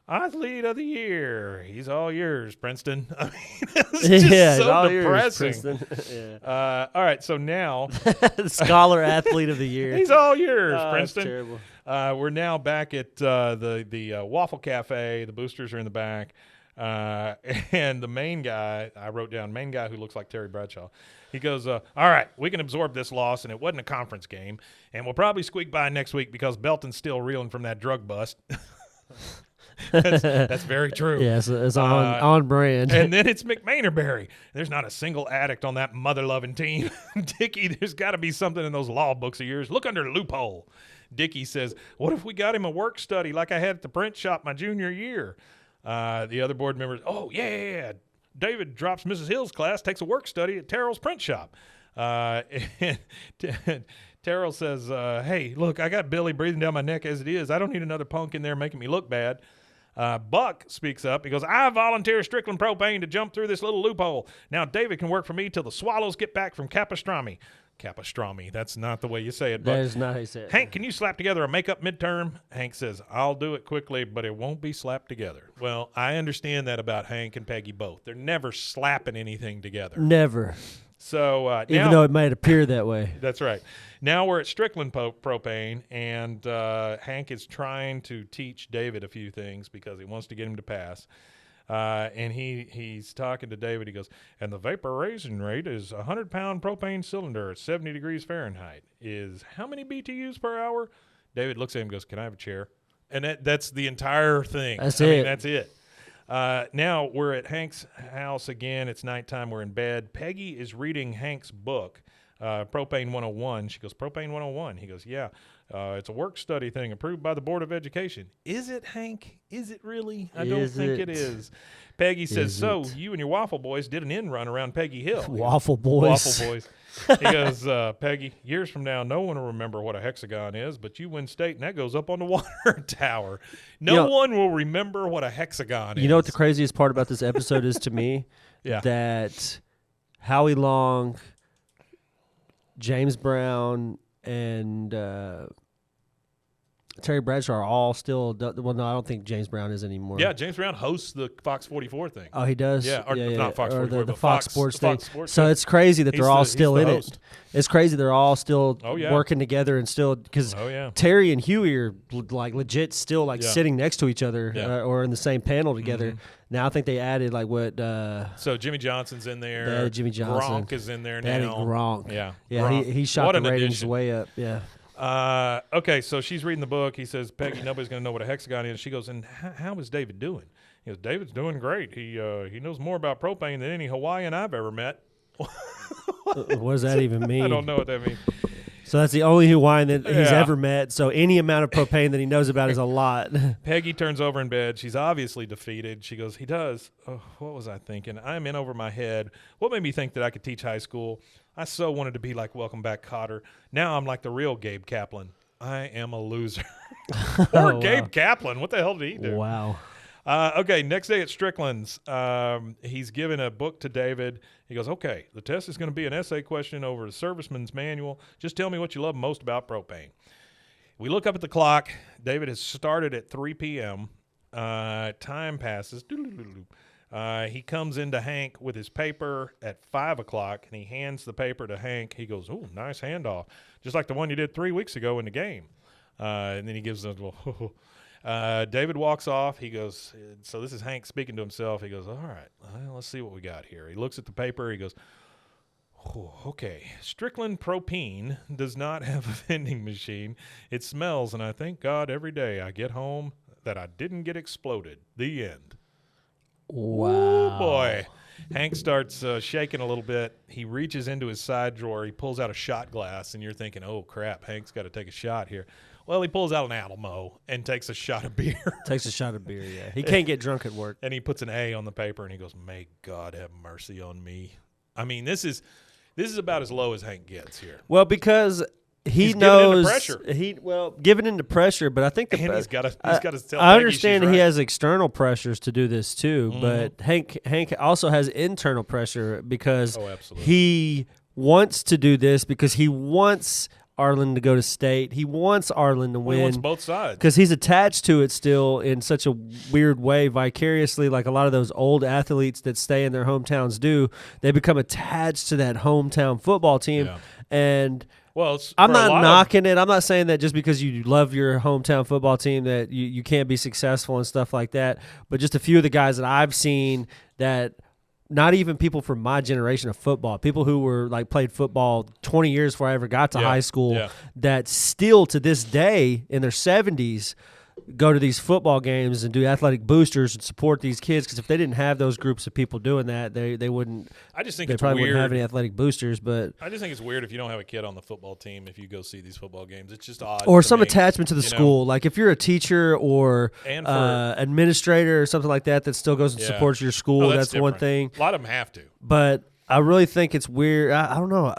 Athlete of the Year. He's all yours, Princeton. I mean, it's just so depressing. Yours, all right, so now Scholar Athlete of the Year. He's all yours, Princeton. That's terrible. We're now back at the Waffle Cafe. The boosters are in the back. And the main guy, I wrote down, main guy who looks like Terry Bradshaw. He goes, all right, we can absorb this loss, and it wasn't a conference game, and we'll probably squeak by next week because Belton's still reeling from that drug bust. That's very true. Yes, it's on brand. And then it's McManerberry. There's not a single addict on that mother-loving team. Dickie, there's got to be something in those law books of yours. Look under the loophole. Dickie says, what if we got him a work study like I had at the print shop my junior year? The other board members, David drops Mrs. Hill's class, takes a work study at Terrell's print shop. And Terrell says, hey, look, I got Billy breathing down my neck as it is. I don't need another punk in there making me look bad. Buck speaks up. He goes, I volunteer Strickland Propane to jump through this little loophole. Now David can work for me till the Swallows get back from Capistrami. Capistrami. That's not the way you say it. That is not how you say it. Hank, can you slap together a makeup midterm? Hank says, I'll do it quickly, but it won't be slapped together. Well, I understand that about Hank and Peggy both. They're never slapping anything together. Never. So even though it might appear that way. That's right. Now we're at Strickland Propane, and Hank is trying to teach David a few things because he wants to get him to pass. And he's talking to David. He goes, and the vaporization rate is a 100-pound propane cylinder at 70 degrees Fahrenheit. Is how many BTUs per hour? David looks at him and goes, can I have a chair? And that's the entire thing. That's it. That's it. Now we're at Hank's house again. It's nighttime. We're in bed. Peggy is reading Hank's book. Propane 101. She goes, Propane 101. He goes, yeah. It's a work study thing approved by the Board of Education. Is it, Hank? Is it really? I don't think it is. Peggy says, so you and your Waffle Boys did an in run around Peggy Hill. Waffle Boys. Waffle Boys. He goes, Peggy, years from now, no one will remember what a hexagon is, but you win state, and that goes up on the water tower. No one will remember what a hexagon is. You know what the craziest part about this episode is to me? Yeah. That Howie Long, James Brown, and Terry Bradshaw are all still. Well, no, I don't think James Brown is anymore. Yeah, James Brown hosts the Fox 44 thing. Oh, he does. Yeah, not Fox 44, the but Fox Sports thing. Sports so it's crazy that they're all still in it. It's crazy they're all still working together and still because Terry and Huey are like legit still sitting next to each other or in the same panel together. Now I think they added so Jimmy Johnson's in there. They added Jimmy Johnson. Gronk is in there they now. Added Gronk. Yeah, Gronk. He shot the ratings way up. Yeah. Okay, so she's reading the book. He says, Peggy, nobody's going to know what a hexagon is. She goes, and how is David doing? He goes, David's doing great. He knows more about propane than any Hawaiian I've ever met. What does that even mean? I don't know what that means. So that's the only Hawaiian that he's ever met. So any amount of propane that he knows about is a lot. Peggy turns over in bed. She's obviously defeated. She goes, he does. Oh, what was I thinking? I'm in over my head. What made me think that I could teach high school? I so wanted to be like Welcome Back, Kotter. Now I'm like the real Gabe Kaplan. I am a loser. Poor Gabe Kaplan. What the hell did he do? Wow. Okay, next day at Strickland's, he's given a book to David. He goes, okay, the test is going to be an essay question over the serviceman's manual. Just tell me what you love most about propane. We look up at the clock. David has started at 3 p.m. Time passes. He comes into Hank with his paper at 5 o'clock, and he hands the paper to Hank. He goes, ooh, nice handoff, just like the one you did 3 weeks ago in the game. And then he gives a little David walks off. He goes, so this is Hank speaking to himself. He goes, all right, well, let's see what we got here. He looks at the paper. He goes, oh, okay. Strickland Propene does not have a vending machine. It smells, and I thank God every day I get home that I didn't get exploded. The end. Wow. Ooh, boy. Hank starts shaking a little bit. He reaches into his side drawer. He pulls out a shot glass, and you're thinking, oh, crap, Hank's got to take a shot here. Well, he pulls out an Alamo and takes a shot of beer. Takes a shot of beer, yeah. He can't get drunk at work. And he puts an A on the paper, and he goes, may God have mercy on me. I mean, this is about as low as Hank gets here. Well, because he's knows given into pressure, but I think he's got to tell. I understand he has external pressures to do this too, but Hank also has internal pressure because he wants to do this because he wants Arlen to go to state. He wants Arlen to win. He wants both sides because he's attached to it still in such a weird way, vicariously, like a lot of those old athletes that stay in their hometowns do. They become attached to that hometown football team, and. Well, I'm not knocking it. I'm not saying that just because you love your hometown football team that you can't be successful and stuff like that. But just a few of the guys that I've seen that not even people from my generation of football, people who were like played football 20 years before I ever got to high school, that still to this day in their 70s go to these football games and do athletic boosters and support these kids, because if they didn't have those groups of people doing that, they wouldn't. I just think they it's probably weird. Wouldn't have any athletic boosters. But I just think it's weird if you don't have a kid on the football team. If you go see these football games, it's just odd. Or some attachment to the school, like if you're a teacher or administrator or something like that that still goes and supports your school. That's one thing. A lot of them have to. But I really think it's weird. I don't know.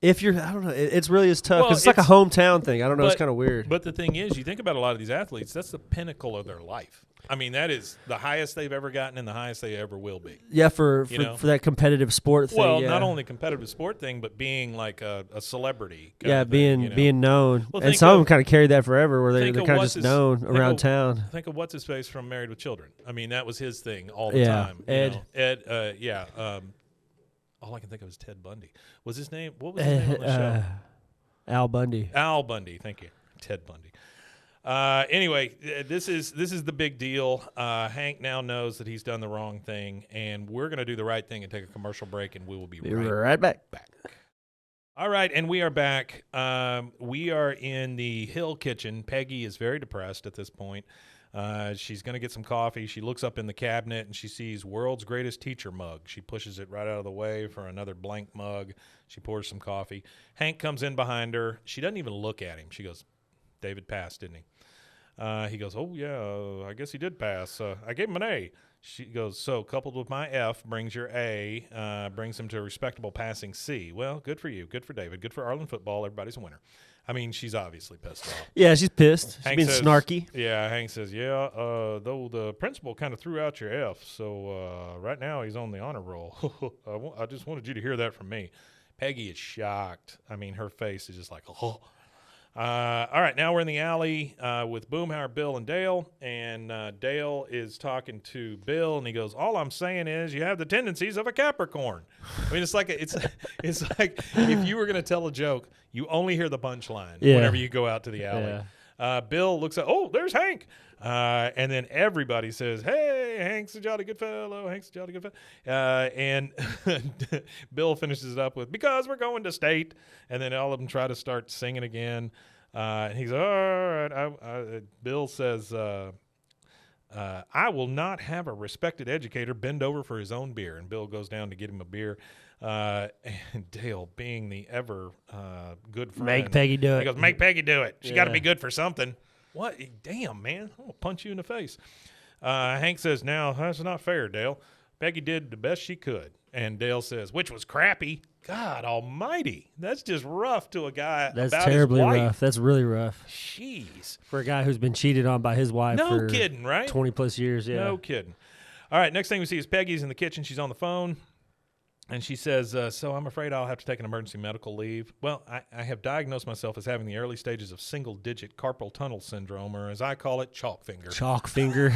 If you're, I don't know. It's really is tough because it's like a hometown thing. I don't know. It's kind of weird. But the thing is, you think about a lot of these athletes, that's the pinnacle of their life. I mean, that is the highest they've ever gotten and the highest they ever will be. Yeah, for that competitive sport thing. Well, not only competitive sport thing, but being like a celebrity. Being known. Well, and some of them kind of carried that forever, where they're kind of just known around town. Think of what's his face from Married with Children. I mean, that was his thing all the time. Ed. All I can think of is Ted Bundy. Was his name? What was his name on the show? Al Bundy. Al Bundy. Thank you, Ted Bundy. Anyway, this is the big deal. Hank now knows that he's done the wrong thing, and we're going to do the right thing and take a commercial break, and we will be right back. All right, and we are back. We are in the Hill kitchen. Peggy is very depressed at this point. She's going to get some coffee. She looks up in the cabinet, and she sees world's greatest teacher mug. She pushes it right out of the way for another blank mug. She pours some coffee. Hank comes in behind her. She doesn't even look at him. She goes, David passed, didn't he? He goes, oh, yeah, I guess he did pass. I gave him an A. She goes, so coupled with my F brings your A, brings him to a respectable passing C. Well, good for you. Good for David. Good for Arlen football. Everybody's a winner. I mean, she's obviously pissed off. Yeah, she's pissed. She's Hank being says, snarky. Yeah, Hank says, yeah, though the principal kind of threw out your F, so right now he's on the honor roll. I just wanted you to hear that from me. Peggy is shocked. I mean, her face is just like, oh. All right, now we're in the alley with Boomhauer, Bill, and Dale, and Dale is talking to Bill, and he goes, all I'm saying is you have the tendencies of a Capricorn. I mean, it's like it's like if you were going to tell a joke, you only hear the punchline whenever you go out to the alley. Yeah. Bill looks at, oh, there's Hank. And then everybody says, hey, Hank's a jolly good fellow. Hank's a jolly good fellow. And Bill finishes it up with, because we're going to state. And then all of them try to start singing again. And he's, all right. Bill says, I will not have a respected educator bend over for his own beer. And Bill goes down to get him a beer. And Dale, being the ever good friend. Make Peggy do it. He goes, make Peggy do it. She got to be good for something. What? Damn, man. I'm going to punch you in the face. Hank says, now, that's not fair, Dale. Peggy did the best she could. And Dale says, which was crappy. God almighty. That's just rough to a guy That's about terribly his wife. rough. That's really rough. Jeez. For a guy who's been cheated on by his wife No for kidding, right? 20-plus years, yeah. No kidding. All right, next thing we see is Peggy's in the kitchen. She's on the phone. And she says, so I'm afraid I'll have to take an emergency medical leave. Well, I have diagnosed myself as having the early stages of single-digit carpal tunnel syndrome, or as I call it, chalk finger. Chalk finger.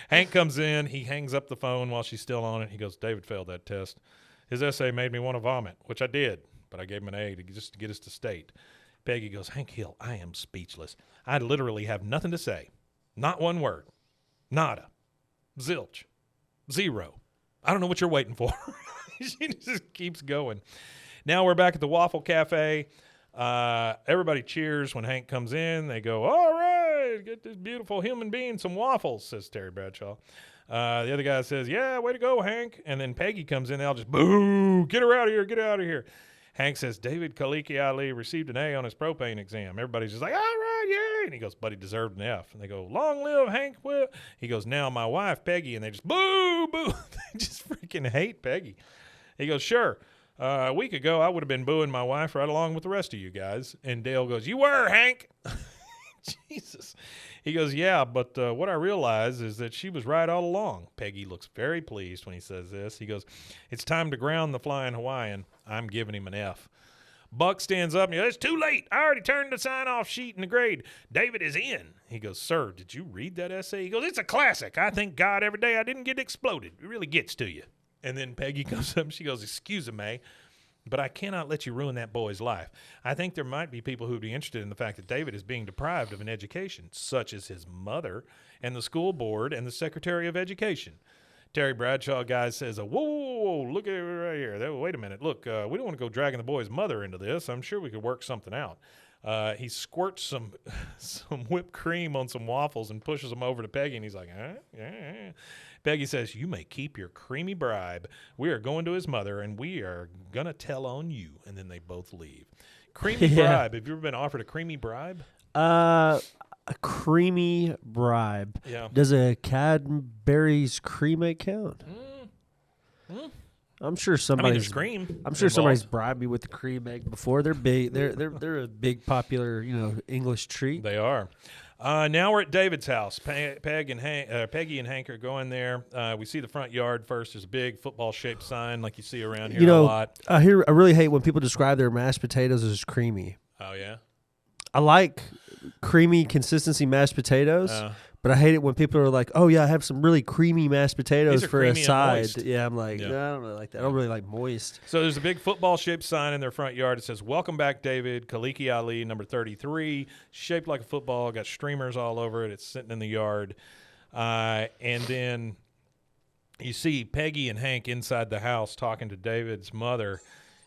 Hank comes in. He hangs up the phone while she's still on it. He goes, David failed that test. His essay made me want to vomit, which I did, but I gave him an A just to get us to state. Peggy goes, Hank Hill, I am speechless. I literally have nothing to say. Not one word. Nada. Zilch. Zero. I don't know what you're waiting for. She just keeps going. Now we're back at the Waffle Cafe. Everybody cheers when Hank comes in. They go, all right, get this beautiful human being some waffles, says Terry Bradshaw. The other guy says, yeah, way to go, Hank. And then Peggy comes in. They all just, boo, get her out of here, get her out of here. Hank says, David Kaliki Ali received an A on his propane exam. Everybody's just like, all right, yeah. And he goes, but he deserved an F. And they go, long live Hank Will. He goes, now my wife, Peggy. And they just, boo, boo. They just freaking hate Peggy. He goes, sure. A week ago, I would have been booing my wife right along with the rest of you guys. And Dale goes, you were, Hank. Jesus. He goes, yeah, but what I realized is that she was right all along. Peggy looks very pleased when he says this. He goes, it's time to ground the flying Hawaiian. I'm giving him an F. Buck stands up and he goes, it's too late. I already turned the sign-off sheet in the grade. David is in. He goes, sir, did you read that essay? He goes, it's a classic. I thank God every day I didn't get exploded. It really gets to you. And then Peggy comes up and she goes, excuse me, but I cannot let you ruin that boy's life. I think there might be people who would be interested in the fact that David is being deprived of an education, such as his mother and the school board and the Secretary of Education. Terry Bradshaw guy says, whoa, look at it right here. Wait a minute. Look, we don't want to go dragging the boy's mother into this. I'm sure we could work something out. He squirts some whipped cream on some waffles and pushes them over to Peggy, and he's like, yeah. Peggy says, you may keep your creamy bribe. We are going to his mother, and we are going to tell on you. And then they both leave. Creamy bribe. Have you ever been offered a creamy bribe? A creamy bribe. Yeah. Does a Cadbury's creme count? I'm sure somebody's cream. I'm sure somebody's bribed me with the cream egg before. They're big. They're a big popular English treat. They are. Now we're at David's house. Peggy and Hank are going there. We see the front yard first. There's a big football-shaped sign like you see around here a lot. I really hate when people describe their mashed potatoes as creamy. Oh, yeah? I like creamy consistency mashed potatoes, but I hate it when people are like, oh, yeah, I have some really creamy mashed potatoes for a side. Yeah, I'm like, no, I don't really like that. I don't really like moist. So there's a big football-shaped sign in their front yard. It says, welcome back, David, Kaliki Ali, number 33, shaped like a football, got streamers all over it. It's sitting in the yard. And then you see Peggy and Hank inside the house talking to David's mother.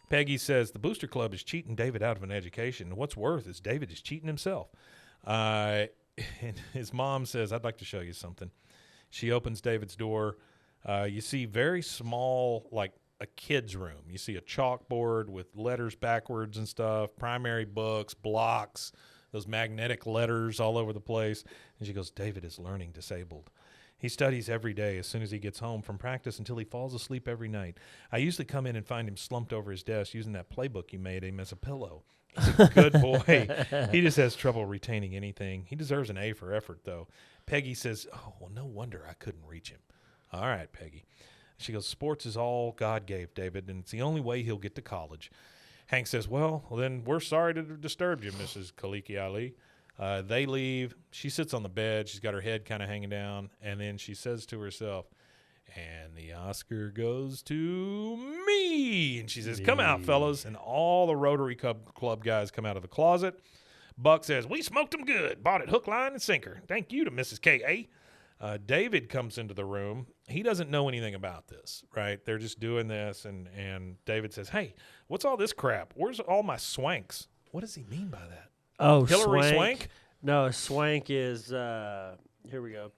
Peggy says, the Booster Club is cheating David out of an education. What's worse is David is cheating himself. and his mom says, I'd like to show you something. She opens David's door. You see very small, like a kid's room. You see a chalkboard with letters backwards and stuff, primary books, blocks, those magnetic letters all over the place. And she goes, David is learning disabled. He studies every day as soon as he gets home from practice until he falls asleep every night. I usually come in and find him slumped over his desk using that playbook you made him as a pillow. He's a good boy. He just has trouble retaining anything. He deserves an A for effort, though. Peggy says, oh, well, no wonder I couldn't reach him. All right, Peggy. She goes, sports is all God gave David, and it's the only way he'll get to college. Hank says, well, then we're sorry to have disturbed you, Mrs. Kaliki Ali. They leave. She sits on the bed. She's got her head kind of hanging down, and then she says to herself, and the Oscar goes to me. And she says, come out, fellas. And all the Rotary Club guys come out of the closet. Buck says, we smoked them good. Bought it hook, line, and sinker. Thank you to Mrs. K.A. David comes into the room. He doesn't know anything about this, right? They're just doing this, and David says, hey, what's all this crap? Where's all my swanks? What does he mean by that? Oh, Hillary Swank? No, Swank is, here we go.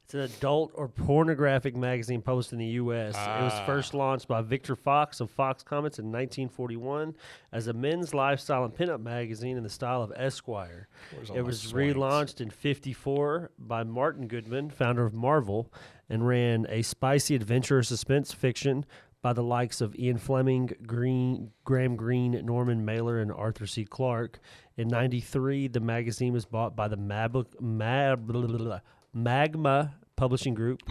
It's an adult or pornographic magazine published in the U.S. It was first launched by Victor Fox of Fox Comics in 1941 as a men's lifestyle and pinup magazine in the style of Esquire. It was relaunched in 1954 by Martin Goodman, founder of Marvel, and ran a spicy adventure suspense fiction by the likes of Ian Fleming, Graham Greene, Norman Mailer, and Arthur C. Clarke. In 1993, the magazine was bought by the Magma Publishing Group,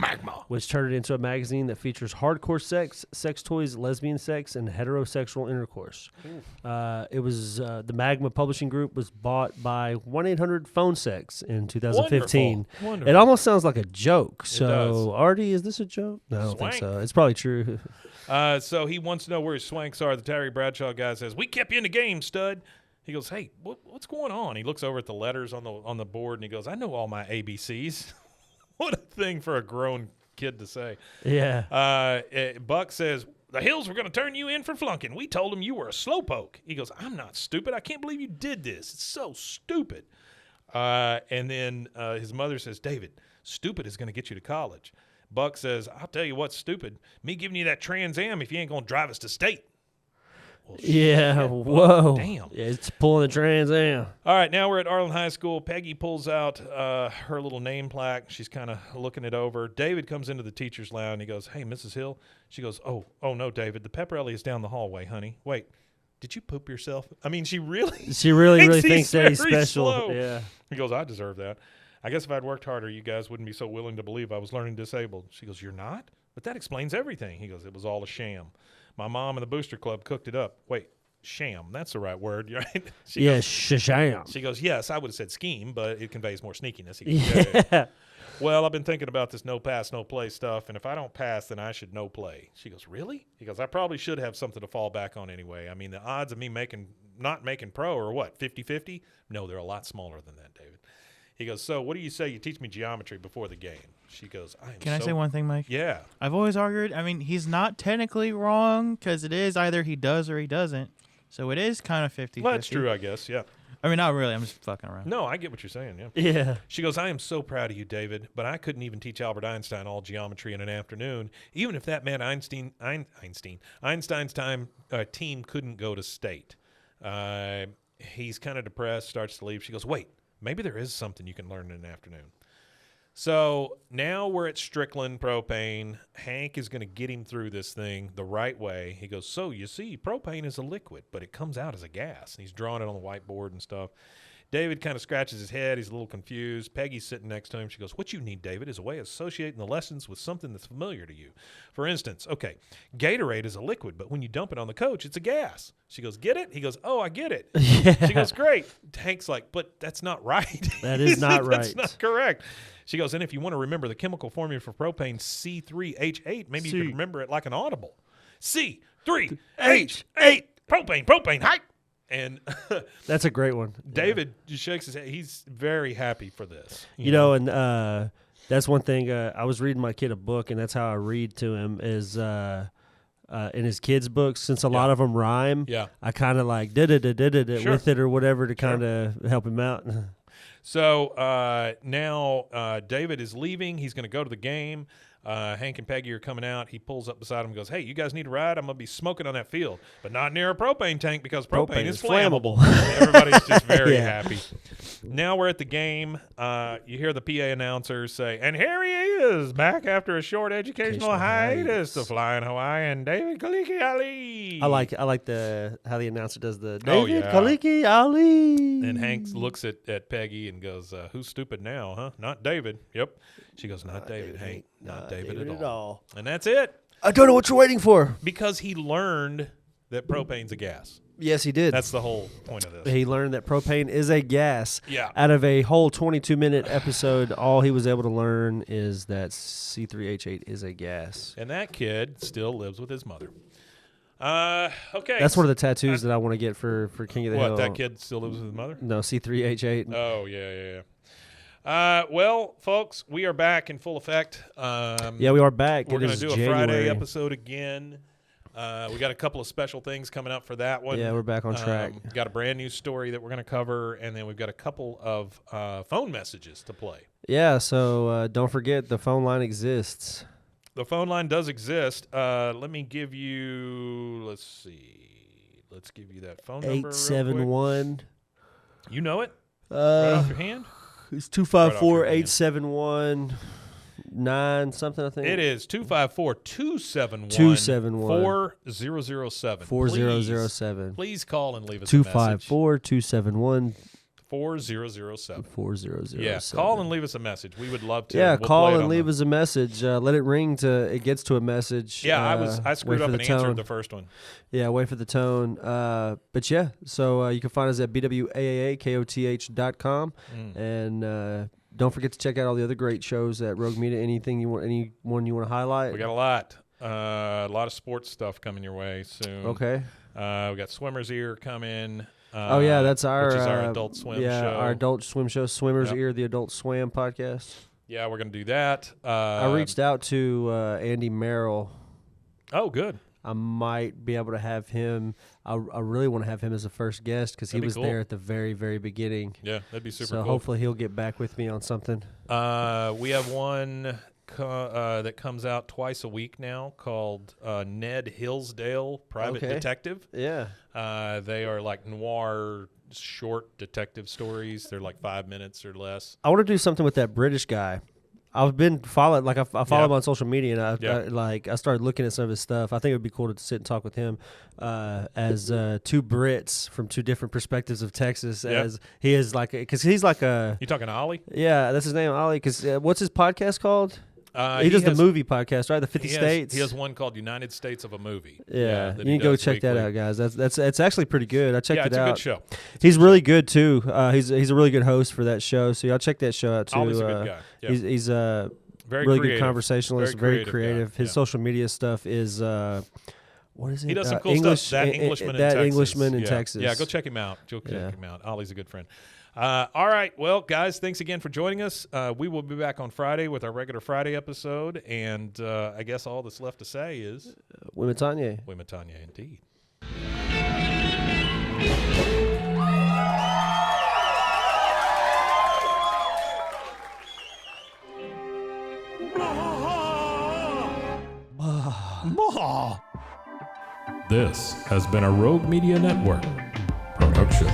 which turned it into a magazine that features hardcore sex, sex toys, lesbian sex, and heterosexual intercourse. It was the Magma Publishing Group was bought by 1-800-PHONE-SEX in 2015. Wonderful. It almost sounds like a joke. It does. Artie, is this a joke? No, I don't think so. It's probably true. So he wants to know where his swanks are. The Terry Bradshaw guy says, we kept you in the game, stud. He goes, hey, what's going on? He looks over at the letters on the board, and he goes, I know all my ABCs. What a thing for a grown kid to say. Yeah. Buck says, the Hills were going to turn you in for flunking. We told them you were a slowpoke. He goes, I'm not stupid. I can't believe you did this. It's so stupid. And then his mother says, David, stupid is going to get you to college. Buck says, I'll tell you what's stupid. Me giving you that Trans Am if you ain't going to drive us to state. Well, yeah, shit, whoa. Damn. Yeah, it's pulling the Trans Am. All right, now we're at Arlen High School. Peggy pulls out her little name plaque. She's kind of looking it over. David comes into the teacher's lounge. He goes, hey, Mrs. Hill. She goes, oh, no, David. The pep rally is down the hallway, honey. Wait, did you poop yourself? I mean, she really thinks that he's special. Slow. Yeah. He goes, I deserve that. I guess if I'd worked harder, you guys wouldn't be so willing to believe I was learning disabled. She goes, you're not? But that explains everything. He goes, it was all a sham. My mom and the Booster Club cooked it up. Wait. Sham, that's the right word, right? Sham. She goes, yes, I would have said scheme, but it conveys more sneakiness. He goes, yeah. Well, I've been thinking about this no pass, no play stuff, and if I don't pass, then I should no play. She goes, really? He goes, I probably should have something to fall back on anyway. I mean, the odds of me not making pro are what, 50-50? No, they're a lot smaller than that, David. He goes, so what do you say you teach me geometry before the game? She goes, Can I say one thing, Mike? Yeah. I've always argued, I mean, he's not technically wrong because it is either he does or he doesn't. So it is kind of 50-50. Well, that's true, I guess, yeah. I mean, not really. I'm just fucking around. No, I get what you're saying, yeah. Yeah. She goes, I am so proud of you, David, but I couldn't even teach Albert Einstein all geometry in an afternoon, even if that meant Einstein's team couldn't go to state. He's kind of depressed, starts to leave. She goes, wait, maybe there is something you can learn in an afternoon. So now we're at Strickland Propane. Hank is going to get him through this thing the right way. He goes, so you see, propane is a liquid, but it comes out as a gas. And he's drawing it on the whiteboard and stuff. David kind of scratches his head. He's a little confused. Peggy's sitting next to him. She goes, what you need, David, is a way of associating the lessons with something that's familiar to you. For instance, okay, Gatorade is a liquid, but when you dump it on the coach, it's a gas. She goes, get it? He goes, oh, I get it. Yeah. She goes, great. Hank's like, but that's not right. That is not right. That's not correct. She goes, and if you want to remember the chemical formula for propane, C3H8, maybe you can remember it like an audible. C3H8, propane, hype. And that's a great one. David just shakes his head. He's very happy for this. You know, and that's one thing. I was reading my kid a book, and that's how I read to him is in his kids' books. Since a lot of them rhyme, I kind of like did it with it or whatever to kind of help him out. So now David is leaving. He's going to go to the game. Hank and Peggy are coming out. He pulls up beside him and goes, hey, you guys need a ride? I'm going to be smoking on that field, but not near a propane tank because propane is flammable. Everybody's just very happy. Now we're at the game. You hear the PA announcer say, and here he is, back after a short educational hiatus, the flying Hawaiian, David Kaliki Ali. I like how the announcer does the David Kaliki Ali. And Hank looks at Peggy and goes, who's stupid now, huh? Not David. Yep. She goes, not David, Hank. Not David at all. And that's it. I don't know what you're waiting for. Because he learned that propane's a gas. Yes, he did. That's the whole point of this. He learned that propane is a gas. Yeah. Out of a whole 22-minute episode, all he was able to learn is that C3H8 is a gas. And that kid still lives with his mother. Okay. That's one of the tattoos that I want to get for King of the Hill. What, that kid still lives with his mother? No, C3H8. Oh, yeah. Well, folks, we are back in full effect. Yeah, we are back. We're going to do a Friday episode again. We got a couple of special things coming up for that one. Yeah, we're back on track. Got a brand new story that we're going to cover, and then we've got a couple of phone messages to play. Yeah, so don't forget the phone line exists. The phone line does exist. Let me give you, let's give you that phone number. 871. You know it? Right off your hand? It's 254-871-9 something, I think. It is 254-271-4007. 4007. Please call and leave us a message. 254-271 4007. 4007. Yeah, call and leave us a message. We would love to. Yeah, call and leave us a message. Let it ring till it gets to a message. Yeah, I screwed up and answered the first one. Yeah, wait for the tone. But yeah, so you can find us at bwaaakoth.com. And don't forget to check out all the other great shows at Rogue Media. Anyone you want to highlight? We got a lot of sports stuff coming your way soon. Okay. We got Swimmer's Ear coming. That's which is our Adult Swim show. Yeah, our Adult Swim show, Swimmer's Ear, the Adult Swim podcast. Yeah, we're going to do that. I reached out to Andy Merrill. Oh, good. I might be able to have him. I really want to have him as a first guest because he was there at the very, very beginning. Yeah, that'd be super cool. So hopefully he'll get back with me on something. We have one that comes out twice a week now called Ned Hillsdale, Private Detective. Yeah. They are like noir short detective stories. They're like 5 minutes or less. I want to do something with that British guy. I've been following, I follow him on social media, and I started looking at some of his stuff. I think it would be cool to sit and talk with him as two Brits from two different perspectives of Texas. As he is because he's like a. You talking to Ollie? Yeah, that's his name, Ollie. Because what's his podcast called? He does the movie podcast, right? The 50 States. He has one called United States of a Movie. Yeah, you can go check that out, guys. That's actually pretty good. I checked it out. It's a good show. He's really good too. He's a really good host for that show. So y'all check that show out too. Ollie's a good guy. Yeah. He's a very really creative. Good conversationalist, very creative. His social media stuff is. What is it? He does some cool stuff. That Englishman in Texas. Yeah, go check him out. Ollie's a good friend. All right. Well, guys, thanks again for joining us. We will be back on Friday with our regular Friday episode. And I guess all that's left to say is... Wimatanye. Wimatanye, indeed. This has been a Rogue Media Network production.